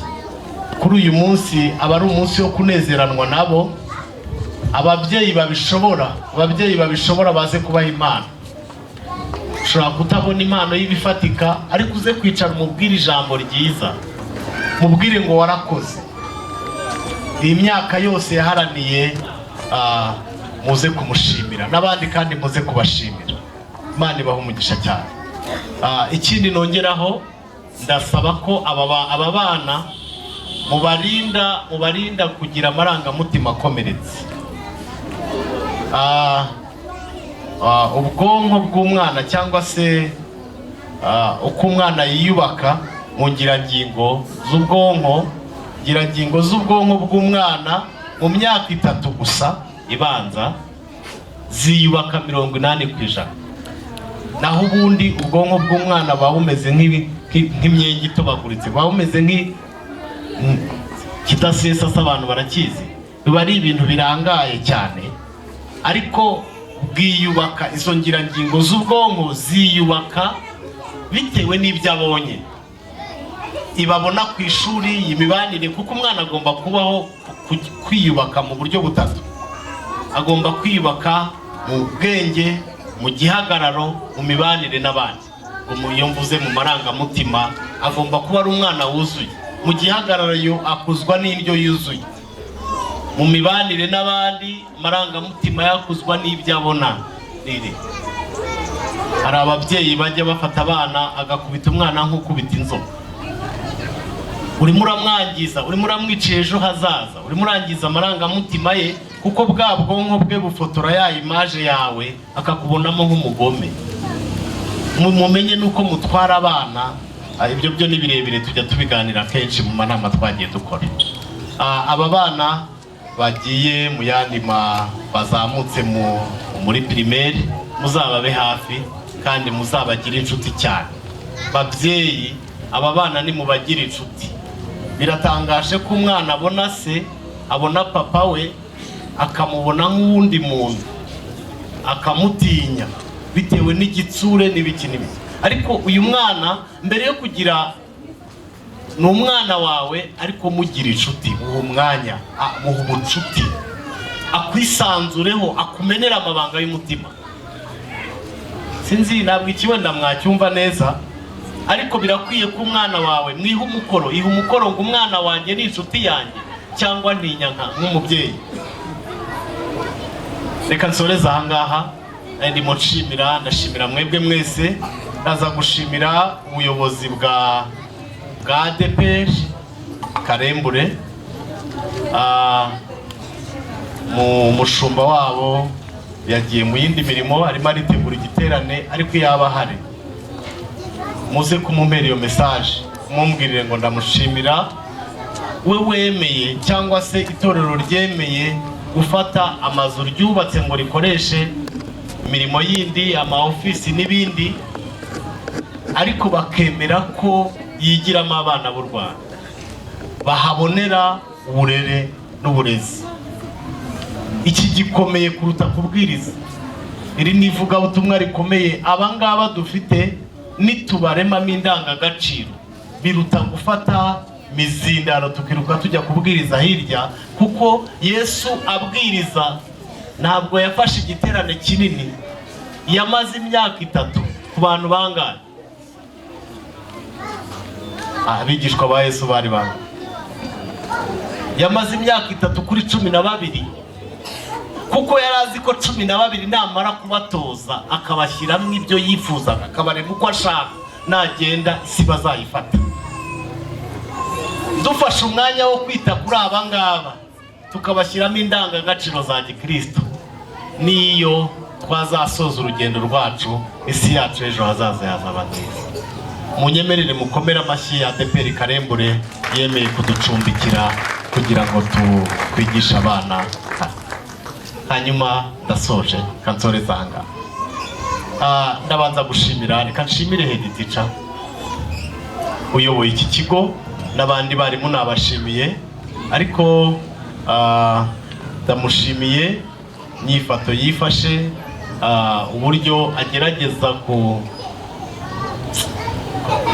kuri uyu munsi. Aba ari umunsi wo kunezeranwa nabo. Ababyeyi babishobora baze kubaha impano. Ushobora kutabona impano y'ibifatika, ariko uze kwicara umubwire ijambo ryiza, mubwire ngo warakoze, iyi myaka yose yaharaniye, muze kumushimira, n'abandi kandi muze kubashimira. Imana ibahe umugisha cyane. Ikindi nongeraho, ndasaba ko aba bana mubarinda kugira amarangamutima akomeretse. Ubwonko bw'umwana cyangwa se uko umwana yiyubaka mu ngirangingo z'ubwonko bw'umwana mu myaka 3 gusa ibanza ziyubaka 80%. Naho ubundi ubwonko bw'umwana bawumeze nk'imyenge itobaguritse, bawumeze kidasesa abantu barakizi, biba ari ibintu birangaye cyane, ariko bwiyubaka izo ngirangingo z'ubwonko ziyubaka bitewe n'ibyo abonye ibabona ku ishuri, imibanire, kuko umwana agomba kubaho kwiyubaka mu buryo butatu. Agomba kwiyubaka mu bwenge, mu gihagararo, mu mibanire n'abandi. Iyo mvuze mu marangamutima, agomba kuba ari umwana wuzuye. Mu gihagararo akuzwa n'indyo yuzuye, mu mibanire n'abandi marangamutima yakuzwa n'ibyo abona. Hari ababyeyi bajya bafata abana agakubita umwana nk'ukubita inzoka. Urimo uramwangiza, urimo uramwiciye ejo hazaza, urimo urangiza amarangamutima ye, kuko bwa bwonko bwe bufotora ya image yawe akakubonamo nk'umugome. Mumenye nuko mutwara abana, ibyo byo ni birebire tujya tubiganira kenshi mu manama twagiye dukora. Aba bana bagiye mu yandi bazamutse muri primaire, muzababe hafi kandi muzabagire inshuti cyane. Babyeyi, aba bana ni mubagira inshuti. Biratangaje ko umwana abona se, abona papa we, akamubona nk'uwundi muntu, akamutinya bitewe n'igitsure n'ibiki. Ariko uyu mwana mbere yo kugira ni umwana wawe, ariko mugira inshuti, muha umwanya, muha ubucuti, akwisanzureho, akumenera amabanga y'umutima. Sinzi ntabwo ikiwenda mwacyumva neza, ariko birakwiye ko umwana wawe mwiha umukoro, iha umukoro ngo umwana wanjye ni inshuti yanjye, cyangwa ntinya nk'umubyeyi. Reka nsoreze aha ngaha, ndimo ndashimira mwebwe mwese, ndaza gushimira ubuyobozi bwa ADPR Karembure, mu mushumba wabo yagiye mu yindi mirimo, arimo aritegura igiterane, ariko yaba hari muze kumumpera iyo message, mumbwirire ngo ndamushimira we wemeye cyangwa se itorero ryemeye gufata amazu ryubatse ngo rikoreshe imirimo yindi, ama office n'ibindi, ariko bakemera ko yigiramo abana b'u Rwanda, bahabonera uburere n'uburezi. Iki gikomeye kuruta kubwiriza. Iri ni ivugabutumwa rikomeye. Abangaba dufite nitubaremamo indangagaciro biruta gufata mizindaro tukiruka tujya kubwiriza hirya, kuko Yesu abwiriza ntabwo yafashe igiterane kinini, yamaze imyaka 3 ku bantu bangahe? Abigishwa ba Yesu bari bangahe? Yamaze imyaka 3 kuri 12, kuko yarazi ko 12 namara kubatoza akabashyiramo ibyo yifuzaga, akabarema uko ashaka, nagenda isi bazayifata. Dufashe umwanya wo kwita kuri aba ngaba, tukabashyiramo indangagaciro za Gikristo, niyo twazasoza urugendo rwacu, isi yacu ejo hazaza yazaba neza. Munyemerere mukomera amashyi ya ADPR Karembure yemeye kuducumbikira kugira ngo twigishe abana. Hanyuma ndasoje kansoreza hanga. Ndabanza gushimira, reka nshimire head teacher uyoboye iki kigo, n'abandi barimu nabashimiye, ariko ndamushimiye nyifato yifashe, uburyo agerageza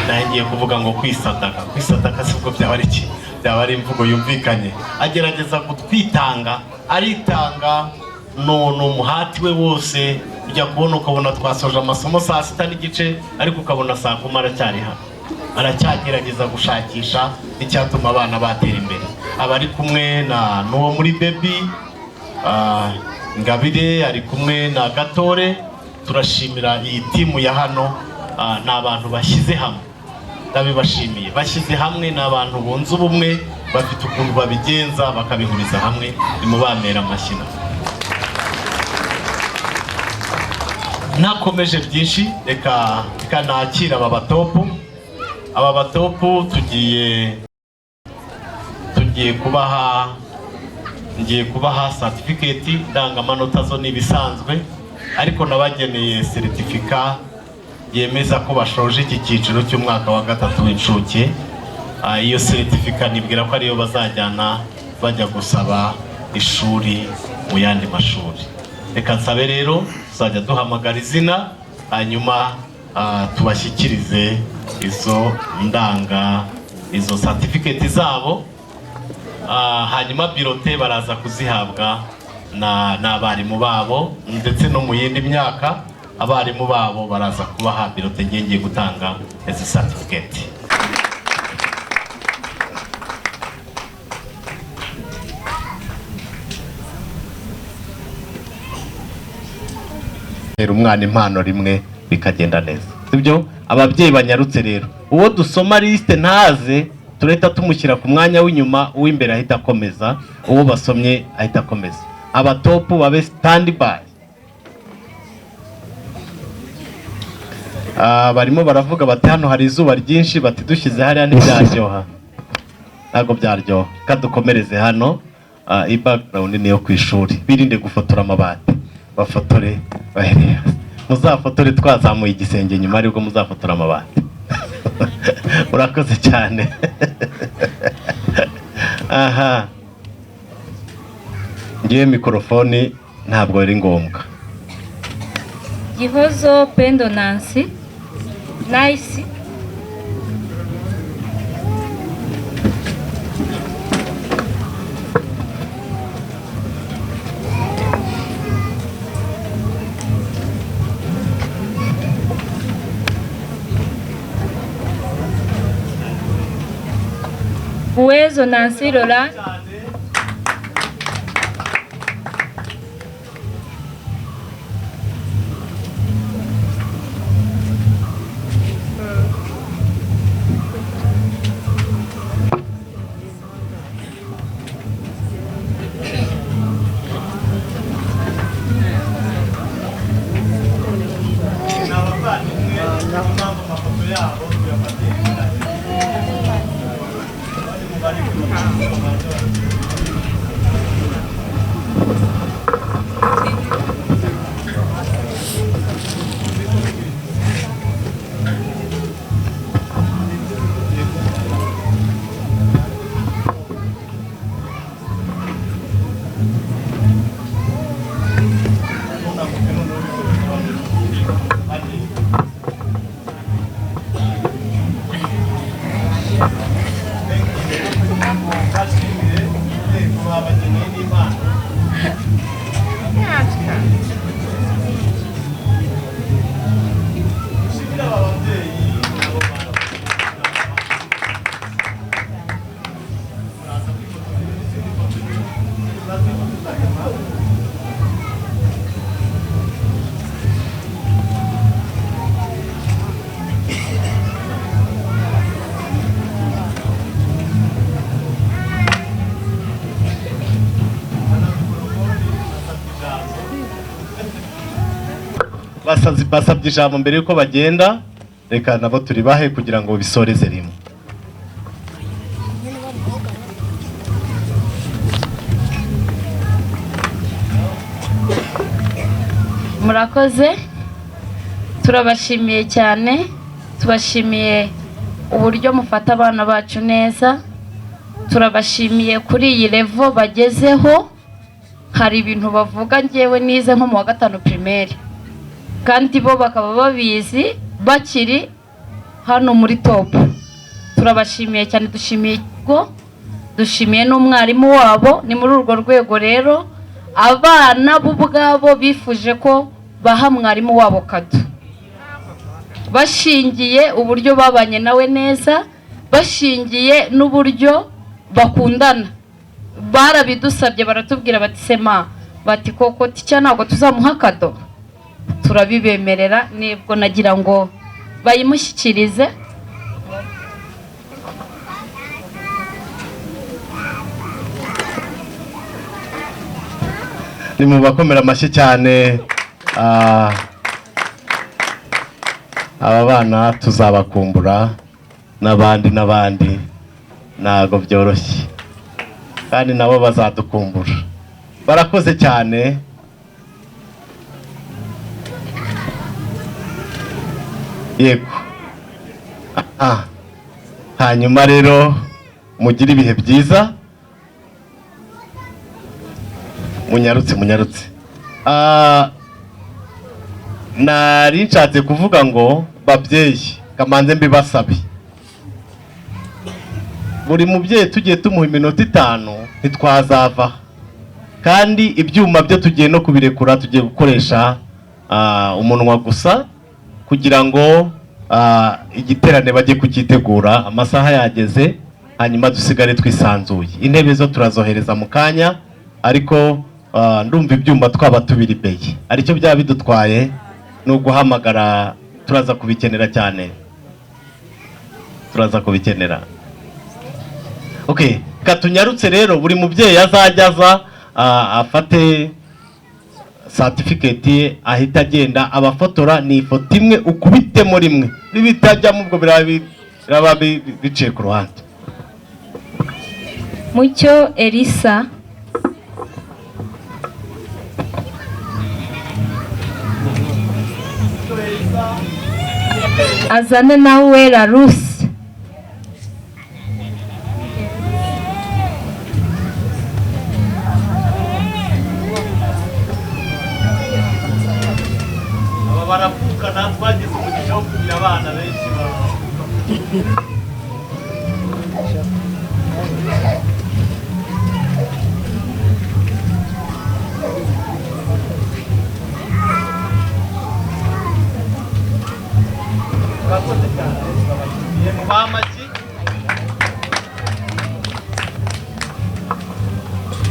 nangiye kuvuga ngo kwisadaka sibwo byaba ari imvugo yumvikanye. Agerageza kutwitanga, aritanga n'umuhati we wose, ujya kubona ukabona twasoje amasomo saa 6:30, ariko ukabona saa 10 aracyari hano, aracyagerageza gushakisha icyatuma abana batera imbere. Abari kumwe n'uwo muri baby Ngabire, ari kumwe na Gatore, turashimira iyi timu ya hano. Ni abantu bashyize hamwe, ndabibashimiye. Bashyize hamwe, ni abantu bunze ubumwe, bafite ukuntu babigenza bakabihuriza hamwe. Nimubamera amashyi. nakomeje byinshi reka nakira aba batopu tugiye kubaha certificate ndangamanota zo nibisanzwe ariko nabageneye certificate yemeza ko bashoje iki cyiciro cy'umwaka wa 3 w'incuke. Iyo certificate nibwira ko ariyo bazajyana bajya gusaba ishuri mu yandi mashuri. Reka nsabe rero tuzajya duhamagara izina hanyuma tubashyikirize izo certificate zabo, hanyuma birote baraza kuzihabwa n'abarimu babo, ndetse no mu yindi myaka abarimu babo baraza kubaha birote ngiye gutanga izi certificate. Umwana impano rimwe bikagenda neza, sibyo? Ababyeyi banyarutse rero, uwo dusoma liste ntaze tureta tumushyira ku mwanya w'inyuma, uw'imbere ahita akomeza, uwo basomye ahita akomeza. Abatopu babe standby. Barimo baravuga bati hano hari izuba ryinshi, bati dushyize hariya ntibyaryoha. Ntabwo byaryoha, kadukomereze hano. Background niyo ku ishuri, birinde gufotora amabati, bafotore bahereye. Muzafotore twazamuye igisenge nyuma ariko muzafotora amabati. Urakoze cyane. Aha, ngiye mikrofone ntabwo ari ngombwa. Gihozo Pendo Nancy Nice. Uwezo Nancy Lola. Basabye ijambo mbere yuko bagenda, reka nabo turibahe kugira ngo bisoreze rimwe. Murakoze, turabashimiye cyane, tubashimiye uburyo mufata abana bacu neza, turabashimiye kuri iyi level bagezeho. Hari ibintu bavuga ngewe nize nko mu wa 5 primaire, kandi bo bakaba babizi bakiri hano muri top. Turabashimiye cyane, dushimiye n'umwarimu wabo. Ni muri urwo rwego rero abana bo ubwabo bifuje ko baha mwarimu wabo kado, bashingiye uburyo babanye nawe neza, bashingiye n'uburyo bakundana. Barabidusabye baratubwira bati sema, bati koko ticya ntabwo tuzamuha kado. Turabibemerera, nibwo nagira ngo bayimushyikirize. Ni mu bakomera amashyi cyane aba bana tuzabakumbura n'abandi ntago byoroshye kandi nabo bazadukumbura. Barakoze cyane. Yego. Hanyuma rero mugire ibihe byiza. Munyarutse. Nari nshatse kuvuga ngo babyeyi kamanze mbibasabe. Buri mubyeyi tugiye tumuha iminota 5 ntitwazava. Kandi ibyuma byo tugiye no kubirekura, tugiye gukoresha umunwa gusa kugira ngo igiterane bajye kukitegura. Amasaha yageze, hanyuma dusigare twisanzuye. Intebe zo turazohereza mu kanya, ariko ndumva ibyuma twaba tubiribeye. Aricyo byaba bidutwaye no guhamagara, turaza kubikenera cyane. Okay, katunyarutse rero buri mubyeyi azajyaza afate certificate ahita agenda abafotora. Ni ifoto imwe ukubitemo rimwe, nibitajya mu bwo biraba biciye ku ruhande. Mucyo Elisa, azane nawe Larusi. Baravuka natwagize umugisha wo kugira abana benshi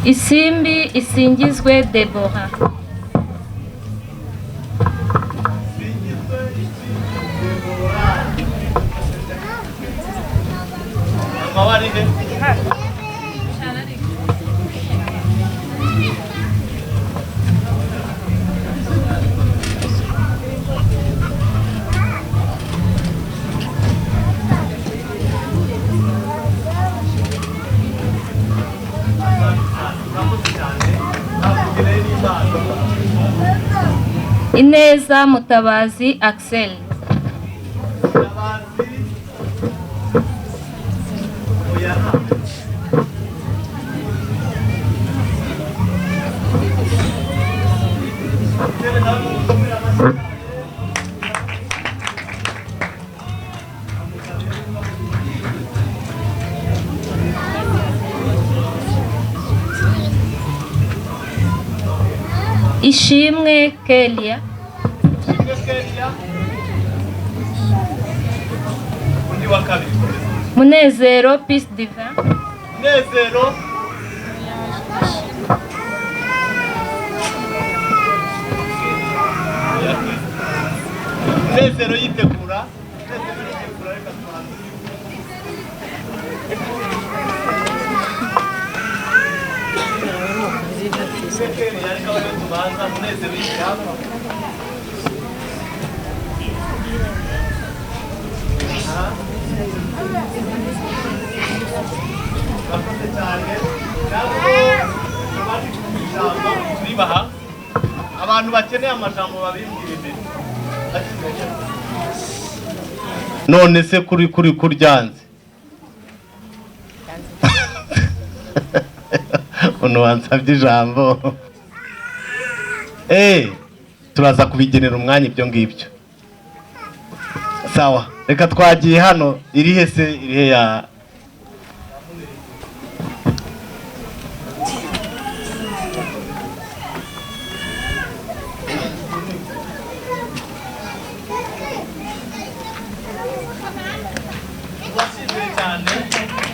Isimbi Isingizwe Deborah. Ineza Mutabazi Axel. Ishimwe Kelia. Munezero Peace Divin. Munezero yitegura. Abantu bakeneye amajambo babimbira imbere. None se kuri kuryanze. Uno wansabye ijambo. Turaza kubigenera umwanya ibyo ngibyo. Sawa, reka twagiye hano. Irihe ya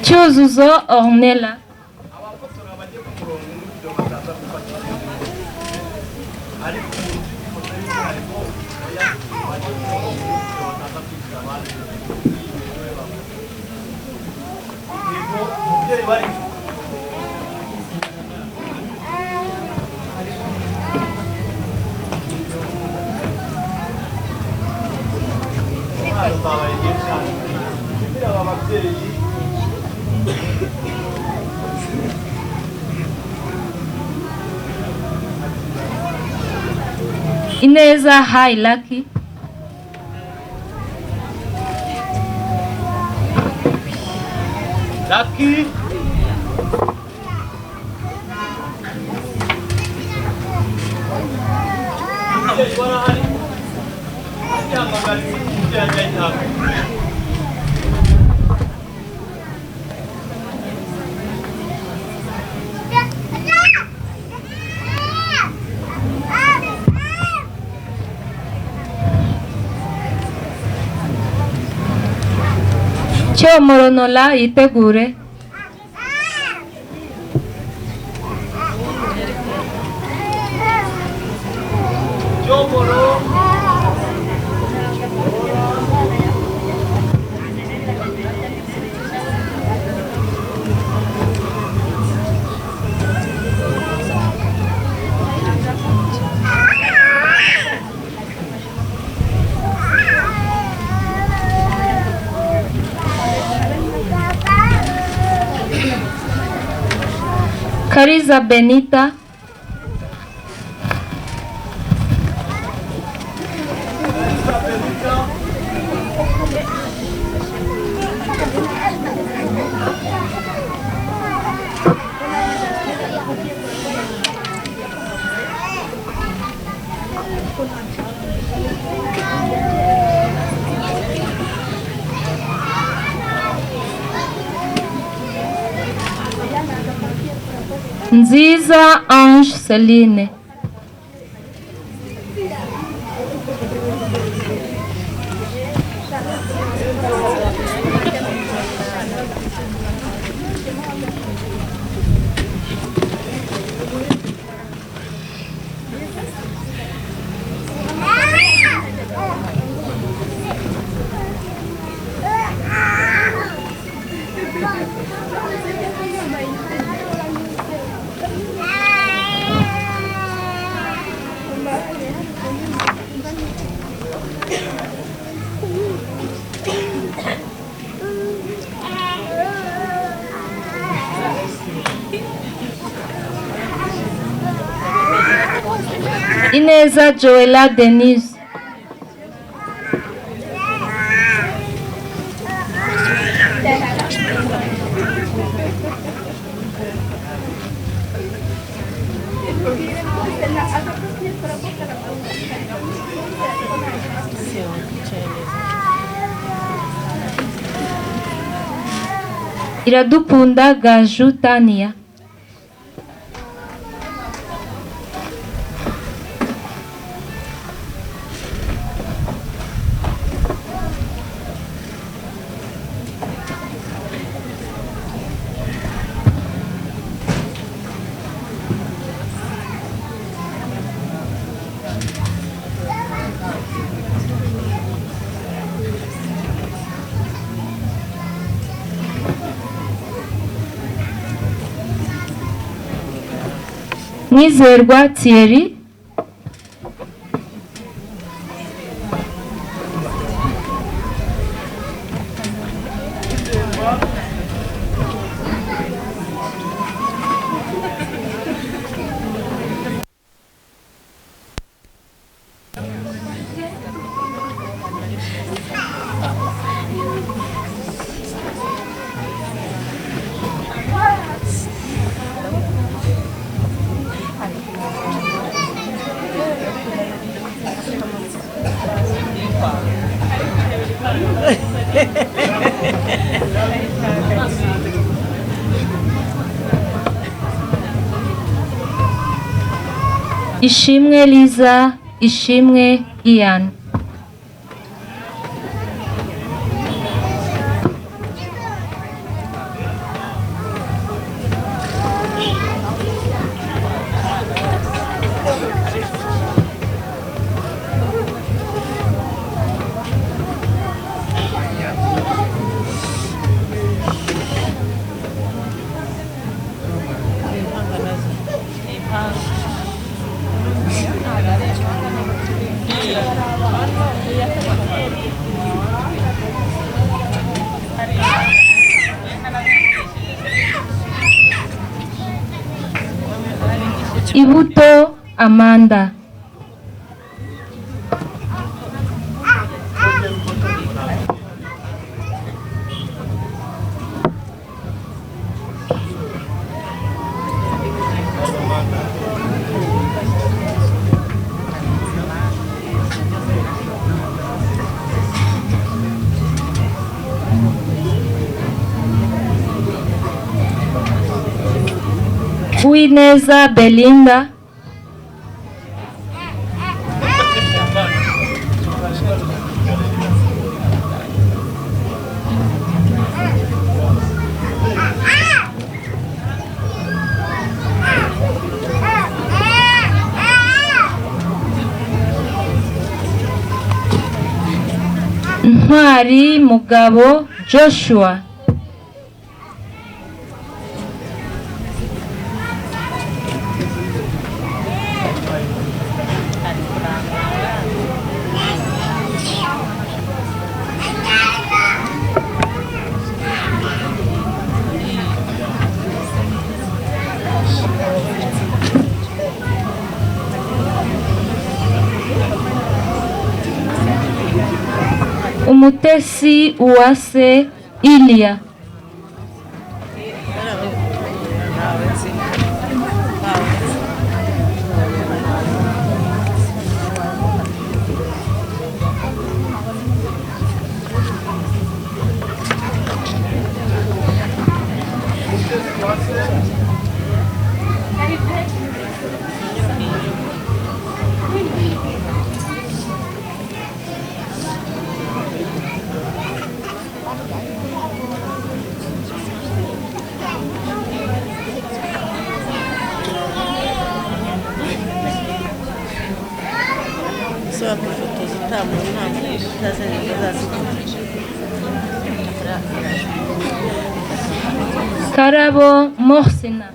Cyuzuzo Ornella. Ineza High Lucky. Lucky. Cyomoronola yitegure. Kariza Benita. Nziza Ange Celine. Ineza Joella Denise. Iradukunda Gaju Tania. Mwizerwa Thierry. Ishimwe Liza, Ishimwe Ian. Ibuto Amanda. Uwineza Belinda, Ntwari Mugabo Joshua, Umutesi Uwase Ilia, Karabo Mohsina,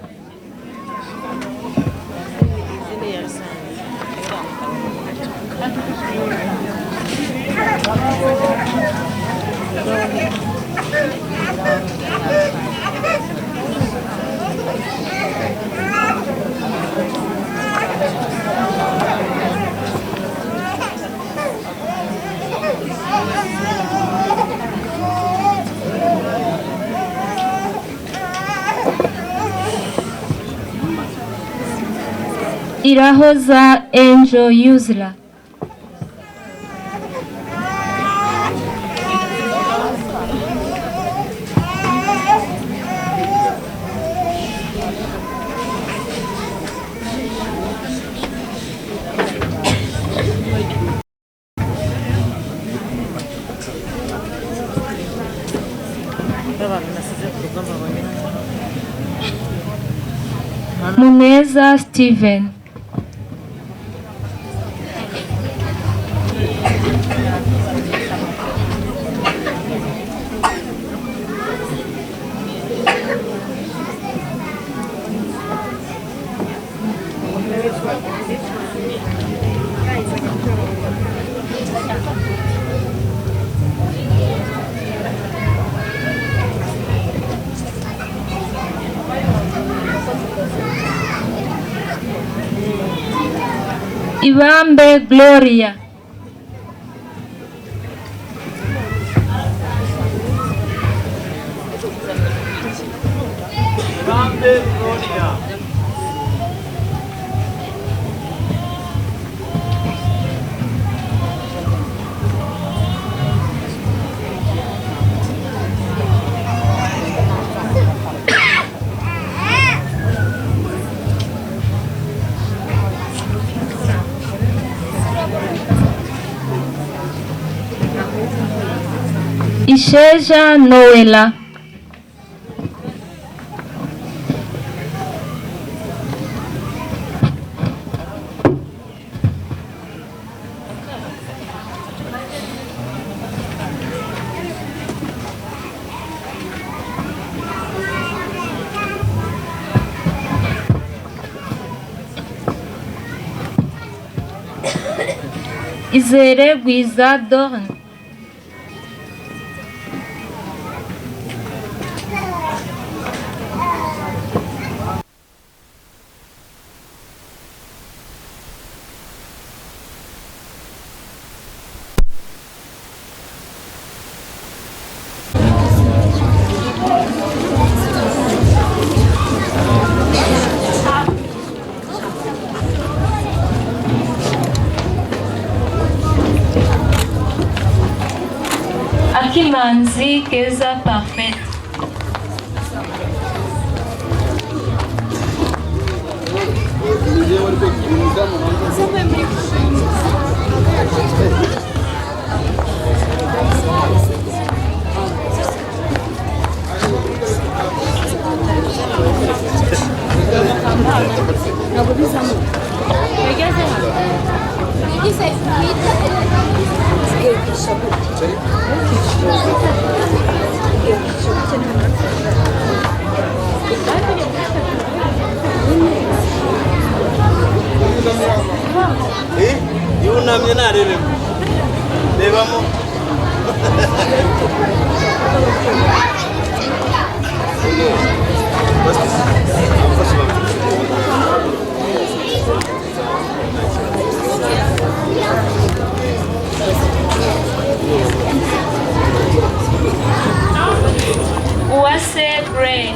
Irahoza Angel Yuzla, Muneza Steven, Ibambe Gloria, Isheja Noela, Izere Gwiza Dorn, Akimanzi Keza Parfait, yunamye narebe rebamo Uwase Gray.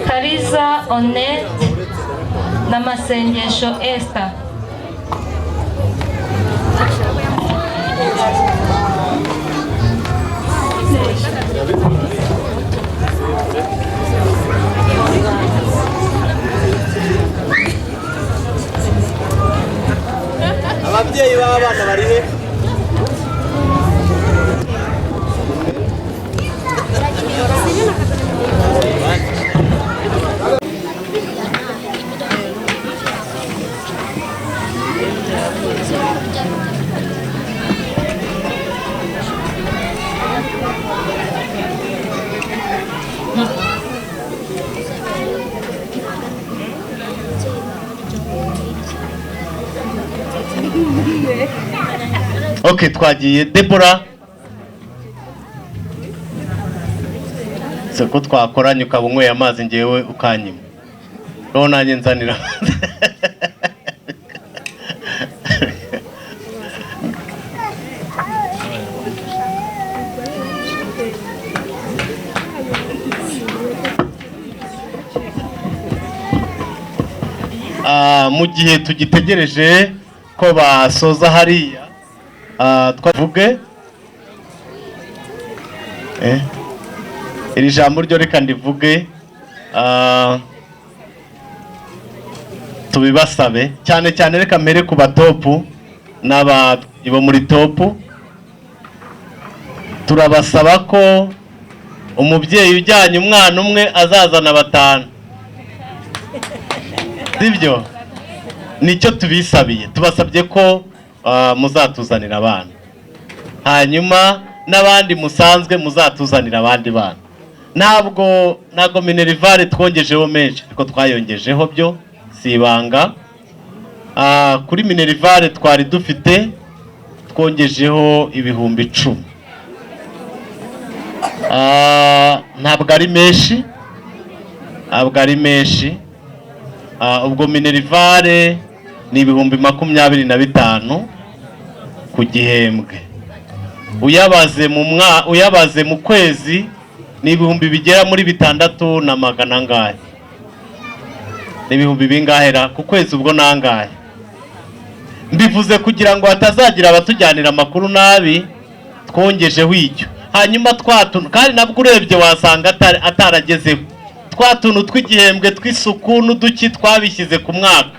Kariza Onet n'amasengesho Esther. ababyeyi b'abana bari he Okay, twagiye Deborah. Seko twakoranye ukaba unyweye amazi ngewe ukanyima. None nanjye nzanira. Mu gihe tugitegereje ko basoza hariya twavuge iri jambo ryo reka ndivuge tubibasabe cyane cyane reka mbere ku batopu n'abo muri topu turabasaba ko umubyeyi ujyanye umwana umwe azazana 5 sibyo nicyo tubisabiye tubasabye ko muzatuzanira abana hanyuma n'abandi musanzwe muzatuzanira abandi bana ntabwo minerivare twongejeho menshi ariko twayongejeho byo si ibanga kuri minerivare twari dufite twongejeho ibihumbi 10 ntabwo ari menshi ubwo minerivare ni ibihumbi 25 ku gihembwe uyabaze mu kwezi ni ibihumbi bigera muri 600 angahe ni ibihumbi bingahera ku kwezi ubwo nangahe mbivuze kugira ngo hatazagira abatujyanira amakuru nabi twongejeho icyo hanyuma twatuntu kandi nabwo urebye wasanga ataragezeho twatuntu tw'igihembwe tw'isuku n'uduki twabishyize ku mwaka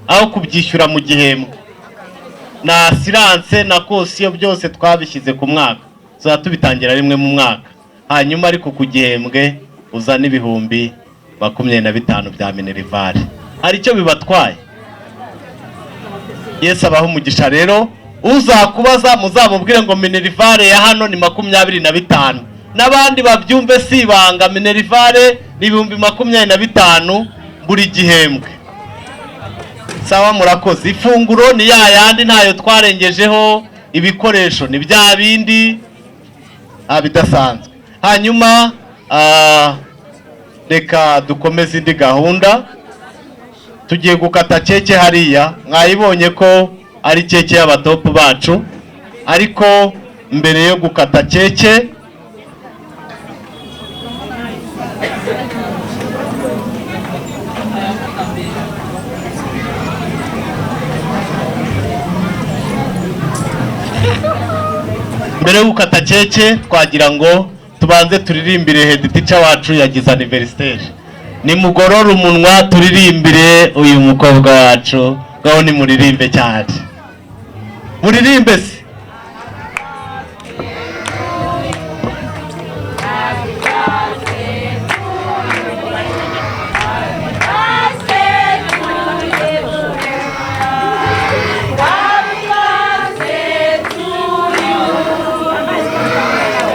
aho kubyishyura mu gihembwe na assurance na kosiyo byose twabishyize ku mwaka tubitangira rimwe mu mwaka hanyuma ariko ku gihembwe uzana ibihumbi 25 bya minerivare hari icyo bibatwaye. Yesu abaho umugisha rero uzakubaza muzamubwire ngo minerivare ya hano ni 25 n'abandi babyumve sibanga minerivare ni ibihumbi 25 buri gihembwe. Sawa murakoze. Ifunguro ni yandi ntayo twarengejeho, ibikoresho ni bya bindi bidasanzwe. Hanyuma reka dukomeze indi gahunda. Tugiye gukata keke hariya, mwayibonye ko ari keke y'abatopu bacu, ariko mbere yo gukata keke twagira ngo tubanze turirimbire head teacher wacu yagize anniversaire. Nimugorora umunwa turirimbire uyu mukobwa wacu, gaho ni muririmbe cyane, muririmbe se.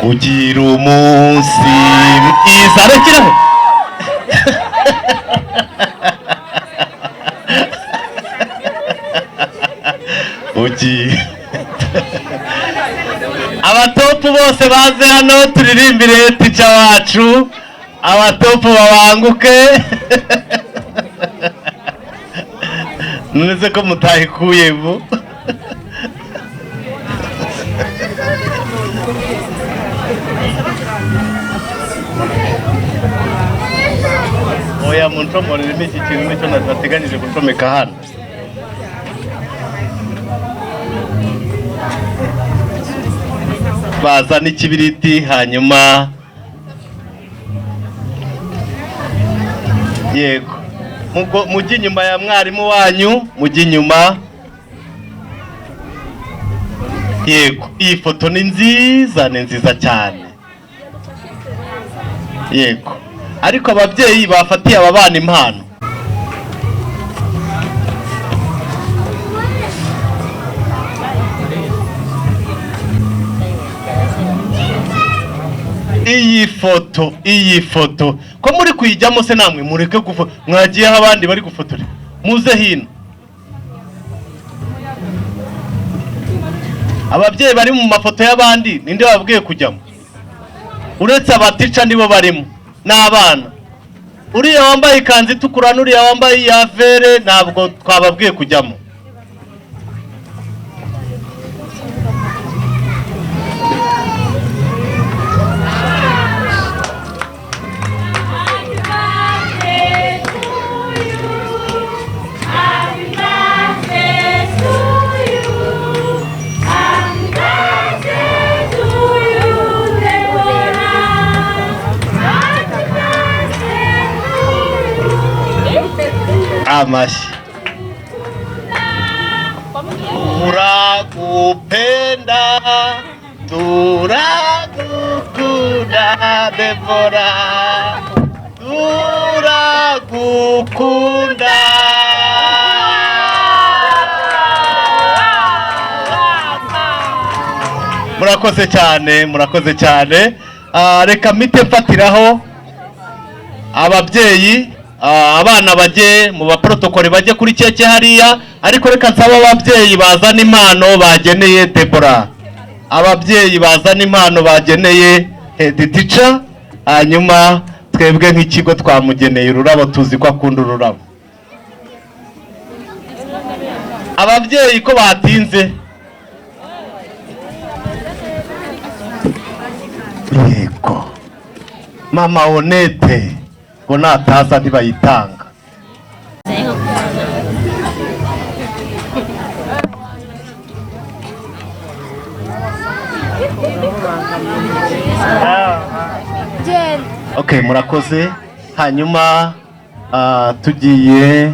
Ugira umunsi mwiza, rekeraho. Abatopu bose baze hano turirimbire teacher wacu, abatopu babanguke. Nuneze ko mutahikuye bu. Oya munchomore iki kintu nicyo nateganyije gucomeka hano. Baza n'ikibiriti hanyuma yego mujye inyuma ya mwarimu wanyu, mujye inyuma. Yego, iyi foto ni nziza cyane. Yego, ariko ababyeyi bafatiye aba bana impano. Iyi foto ko muri kuyijyamo se namwe mureke mwagiye aho abandi bari gufotora, muze hino. Ababyeyi bari mu mafoto y'abandi ninde babwiye kujyamo? Uretse abatica nibo barimo n'abana. Uriya wambaye ikanzu itukura n'uriya wambaye ya vere ntabwo twababwiye kujyamo. Amashi. Turakupenda, turakukunda Debora, turakukunda. Murakoze cyane. Reka mite mfatiraho ababyeyi. Abana baje mu baprotokole baje kuri keke hariya, ariko reka nsaba ababyeyi bazana impano bageneye Debora. Ababyeyi bazana impano bageneye head teacher, hanyuma twebwe nk'ikigo twamugeneye ururabo, tuzi ko akunda ururabo. Ababyeyi ko batinze. Yego, mama Honete ngo nataza ntibayitanga. Okay, murakoze. Hanyuma tugiye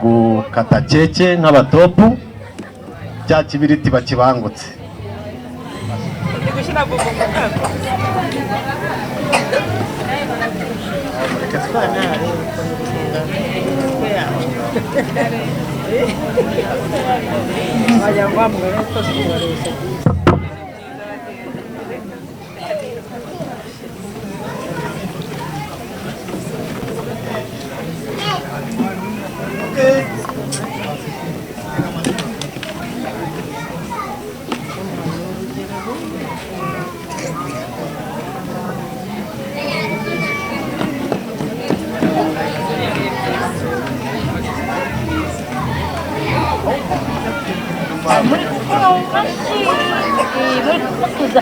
gukata keke nk'abatopu, cya kibiriti bakibangutse. muri gukora mu mashyi muri gusakuza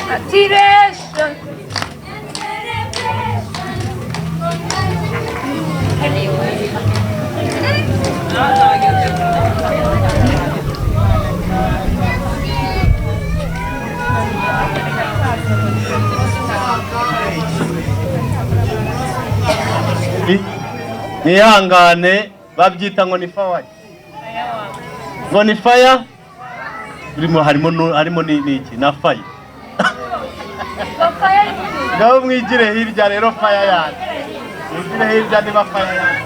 Attention. Nihangane babyita ngo ni fire. Ngo ni fire. Harimo n'iki na fire. Ngaho mwigire hirya rero fire yanyu. Mwigire hirya niba fire yanyu.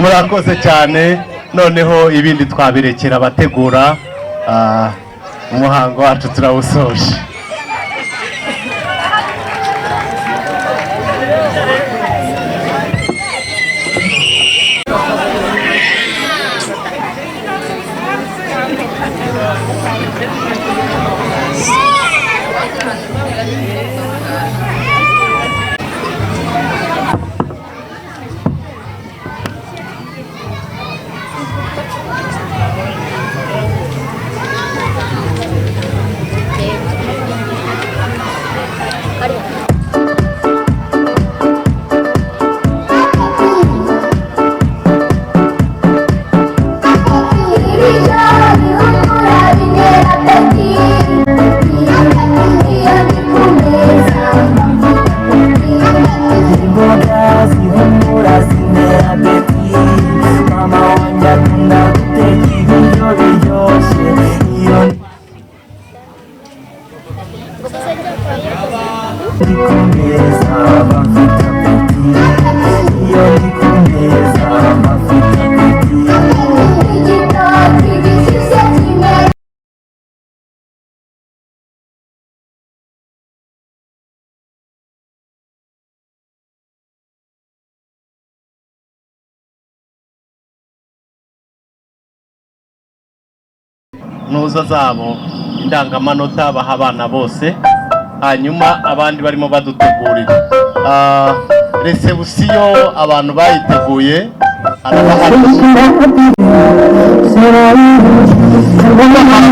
Murakoze cyane noneho ibindi twabirekera abategura umuhango wacu turawusoje. Nuza zabo indangamanota baha abana bose, hanyuma abandi barimo badutegurira resebusiyo abantu bayiteguye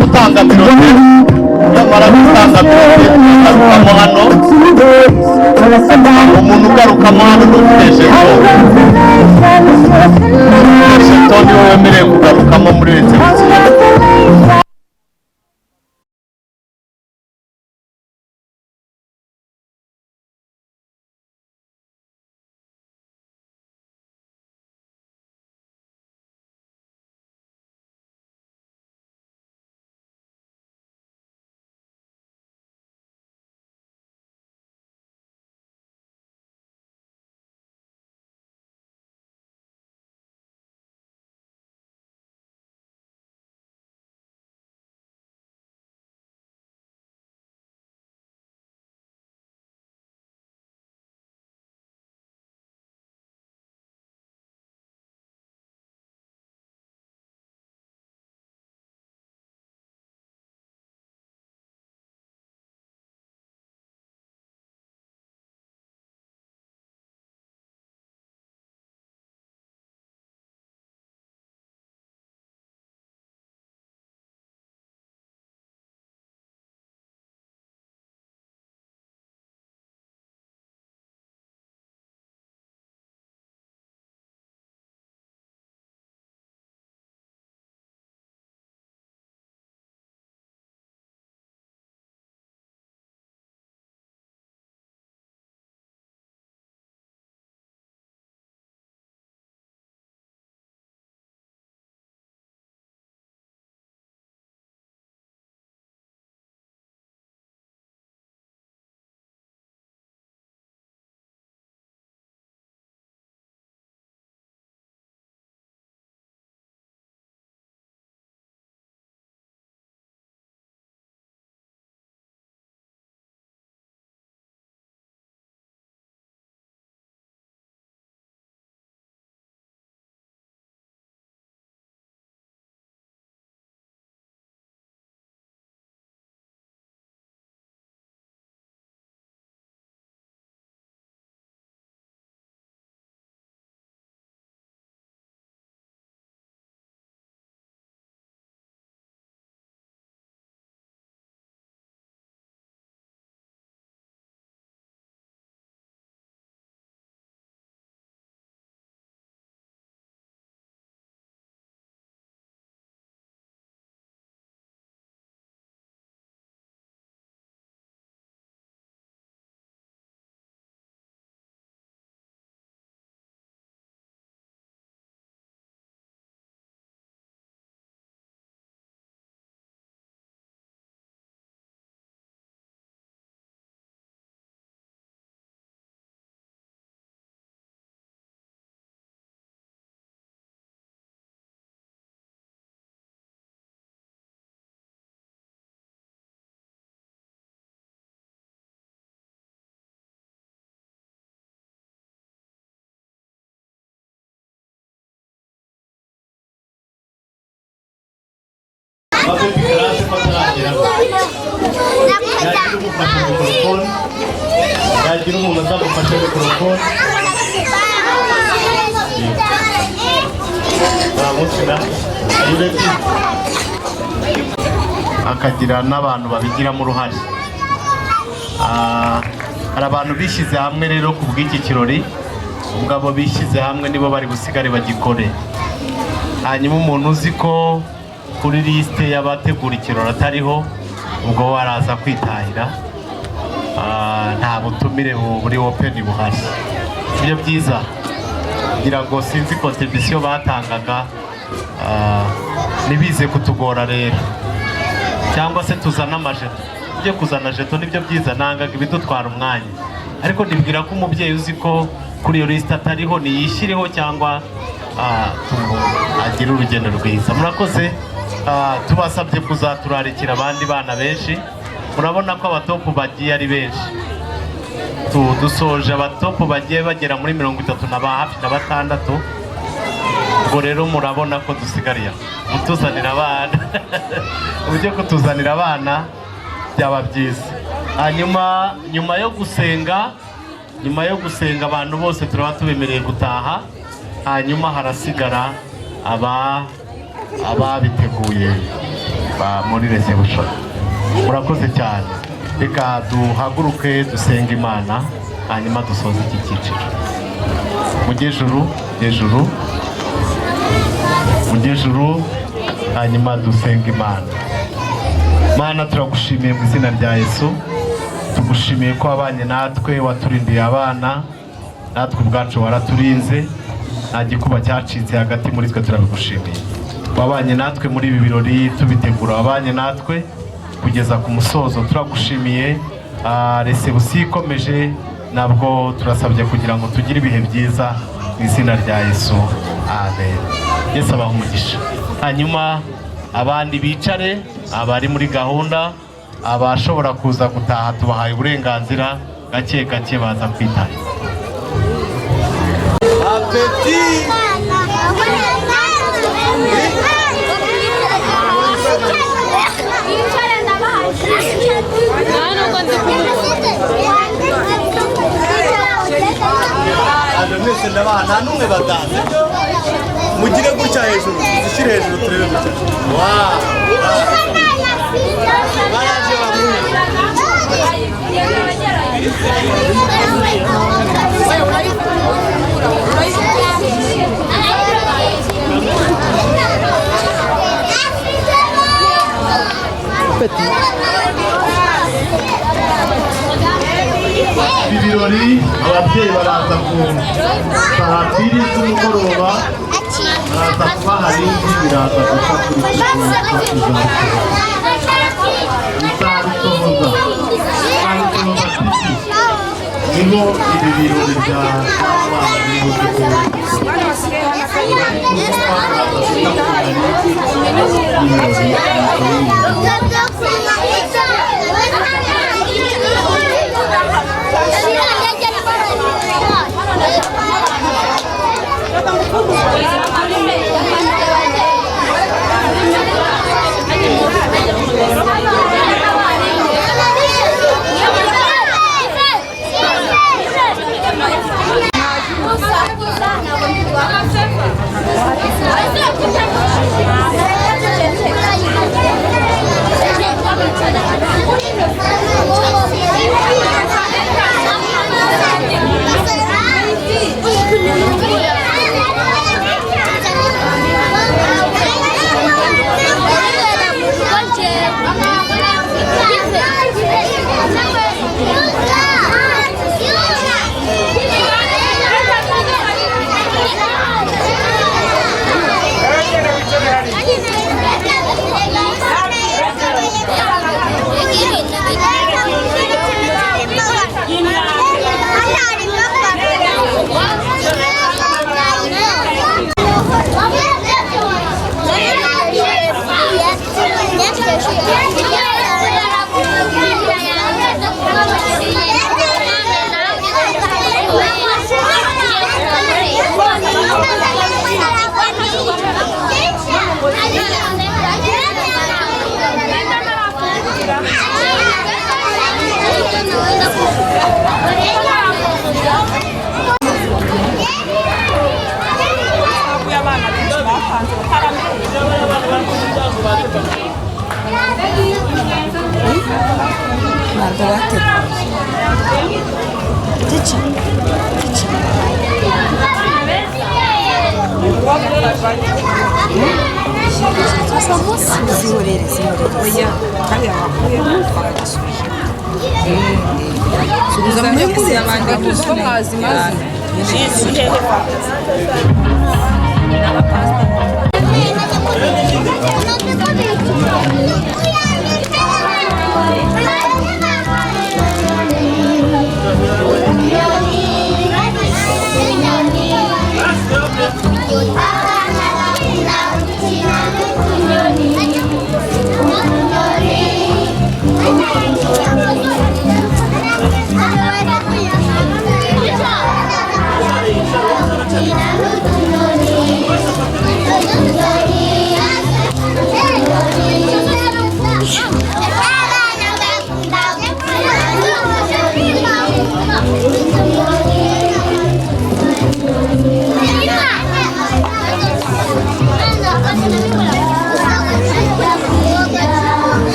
gutanga birori yamara gutanga birori ugarukamo hano umuntu ugarukamo hano n'uteje niwe wemerewe kugarukamo muri resebusiyo. bafite karase bataragera yagira umufasha mikorofone yagira umuntu azamufasha mikorofone bamusina ayureti akagira n'abantu babigiramo uruhare. Hari abantu bishyize hamwe rero ku bw'iki kirori, ubwo abo bishyize hamwe nibo bari busigare bagikore. Hanyuma umuntu uzi ko kuri lisite y'abategura ikirori atariho, ubwo waraza kwitahira, nta butumire buri open buhari. Ibyo byiza ngira ngo sinzi contribution batangaga, nibize kutugora rero, cyangwa se tuzana amajeto. Ujye kuzana jeto nibyo byiza, nangaga ibidutwara umwanya, ariko nibwira ko umubyeyi uzi ko kuri iyo lisite atariho niyishyireho, cyangwa agira urugendo rwiza. Murakoze. Tubasabye kuzaturarikira abandi bana benshi. Murabona ko abatopu bagiye ari benshi, dusoje abatopu bagiye bagera muri 30 na hafi na 6. Ubwo rero murabona ko dusigariye mutuzanira abana ujye kutuzanira abana byaba byiza. Hanyuma nyuma yo gusenga abantu bose turaba tubemereye gutaha, hanyuma harasigara ababiteguye ba muri reception. Murakoze cyane. Reka duhaguruke dusenga Imana, hanyuma dusoze iki cyiciro. Mujyejuru, hanyuma dusenga Imana. Mana, turagushimiye mu izina rya Yesu, tugushimiye ko abanye natwe, waturindiye abana, natwe ubwacu waraturinze, nta gikuba cyacitse hagati muri twe. Turabigushimiye wabanye natwe muri ibi birori tubitegura, wabanye natwe kugeza ku musozo. Turagushimiye. Resebusi ikomeje, nabwo turasabye kugira ngo tugire ibihe byiza mu izina rya Yesu, amen. Yesu abahe umugisha. Hanyuma abandi bicare, abari muri gahunda, abashobora kuza gutaha tubahaye uburenganzira, gake gake baza kwitaha. Mwese ndabaha, nta n'umwe bataze, mugire gutya hejuru, zishyire hejuru turebe gutya. Baraje bamwe. Ibirori ababyeyi baraza ku saa 2 z'umugoroba, baraza kuba hari indi biraza gufakurikira niho ibi birori bya abana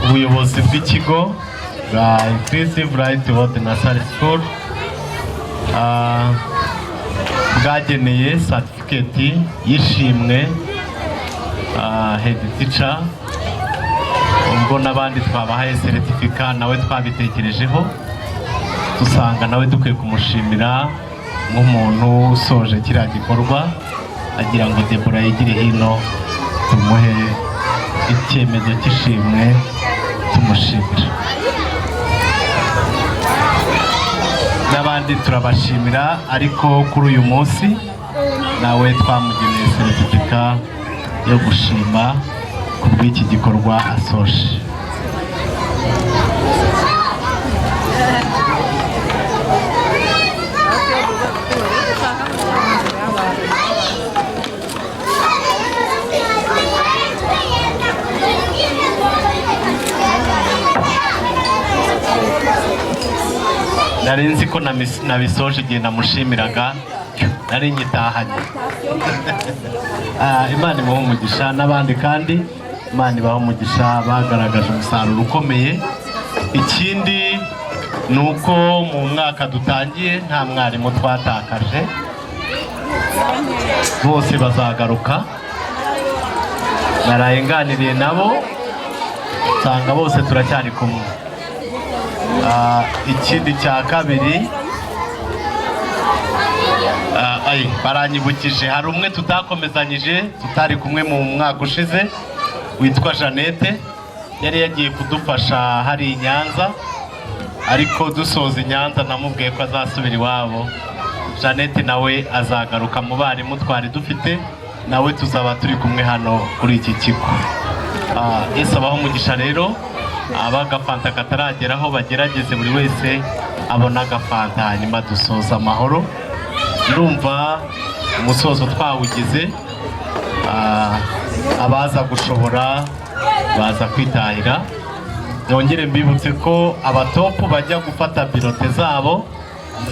ubuyobozi bw'ikigo bwa Inclusive Right World Nursery School bwageneye certificate y'ishimwe head teacher, ubwo n'abandi twabahaye certificate nawe twabitekerejeho dusanga nawe dukwiye kumushimira nk'umuntu usoje kiriya gikorwa, agira ngo Deborah yigire hino tumuhe icyemezo cy'ishimwe tumushimira. N'abandi turabashimira, ariko kuri uyu munsi nawe twamugeneye certificate yo gushima ku bw'iki gikorwa asoje. nari nzi ko nabisoje igihe namushimiraga nari nyitahanye. Imana ibahe umugisha n'abandi kandi Imana ibahe umugisha bagaragaje umusaruro ukomeye. Ikindi ni uko mu mwaka dutangiye nta mwarimu twatakaje, bose bazagaruka. Naraye nganiriye nabo nsanga bose turacyari kumwe. Ikindi cya kabiri baranyibukije hari umwe tutakomezanyije tutari kumwe mu mwaka ushize witwa Jeannette, yari yagiye kudufasha hari i Nyanza, ariko dusoza i Nyanza namubwiye ko azasubira iwabo. Jeannette nawe azagaruka mu barimu twari dufite, nawe tuzaba turi kumwe hano kuri iki kigo. Yesu abaho umugisha rero, abagafanta katarageraho bagerageze buri wese abona agafanta, hanyuma dusoza amahoro. Ndumva umusozo twawugize, abaza gushobora baza kwitahira. Nongere mbibutse ko abatopu bajya gufata birote zabo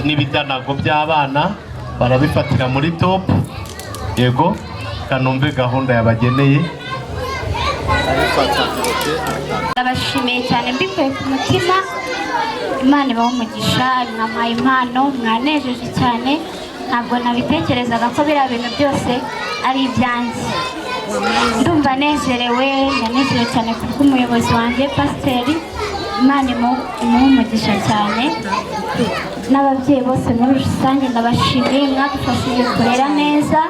n'ibidanago by'abana barabifatira muri topu. Yego, kanumve gahunda yabageneye. Ndabashimiye cyane mbikuye ku mutima. Imana ibahe umugisha, mwampaye impano, mwanejeje cyane. Ntabwo nabitekerezaga ko biriya bintu byose ari ibyanjye. Ndumva nezerewe, ndanezerewe cyane kubw'umuyobozi wanjye Pasiteri. Imana imuhe umugisha cyane, n'ababyeyi bose muri rusange ndabashimiye, mwadufashije kurera neza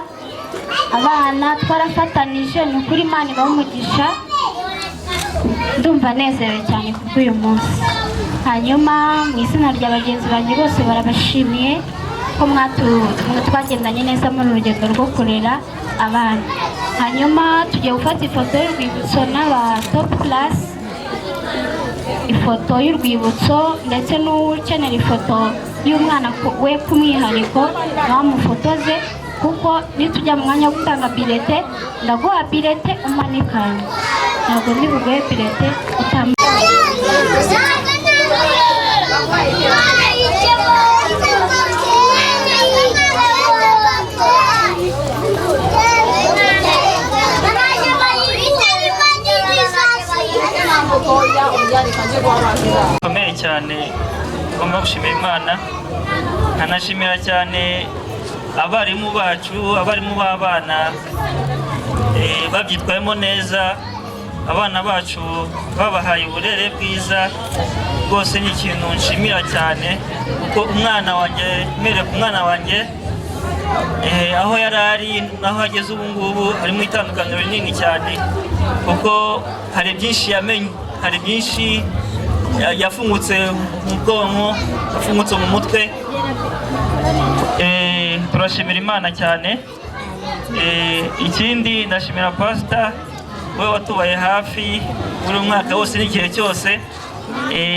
abana, twarafatanije. Ni ukuri Imana ibahe umugisha. Ndumva nezerewe cyane kubw'uyu munsi. Hanyuma mu izina rya bagenzi banjye bose barabashimiye ko twagendanye neza muri urugendo rwo kurera abana. Hanyuma tugiye gufata ifoto y'urwibutso n'aba top class, ifoto y'urwibutso, ndetse n'ukenera ifoto y'umwana we kumwihariko bamufotoze, kuko nitujya mu mwanya wo gutanga bilete ndaguha bilete umanikanye, ntabwo ndi buguhe bilete bikomeye cyane. Ngomba gushimira Imana, nkanashimira cyane abarimu bacu, abarimu b'abana babyitwayemo neza. Abana bacu babahaye uburere bwiza, rwose ni ikintu nshimira cyane, kuko umwana wanjye mere ku mwana wanjye aho yari ari naho ageze ubu ngubu harimo itandukaniro rinini cyane, kuko hari byinshi yamenye, hari byinshi yafungutse mu bwonko, yafungutse mu mutwe. Turashimira Imana cyane. Ikindi ndashimira Pastor we watubaye hafi buri mwaka wose n'igihe cyose.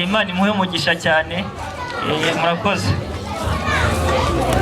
Imana imuhe umugisha cyane. Murakoze.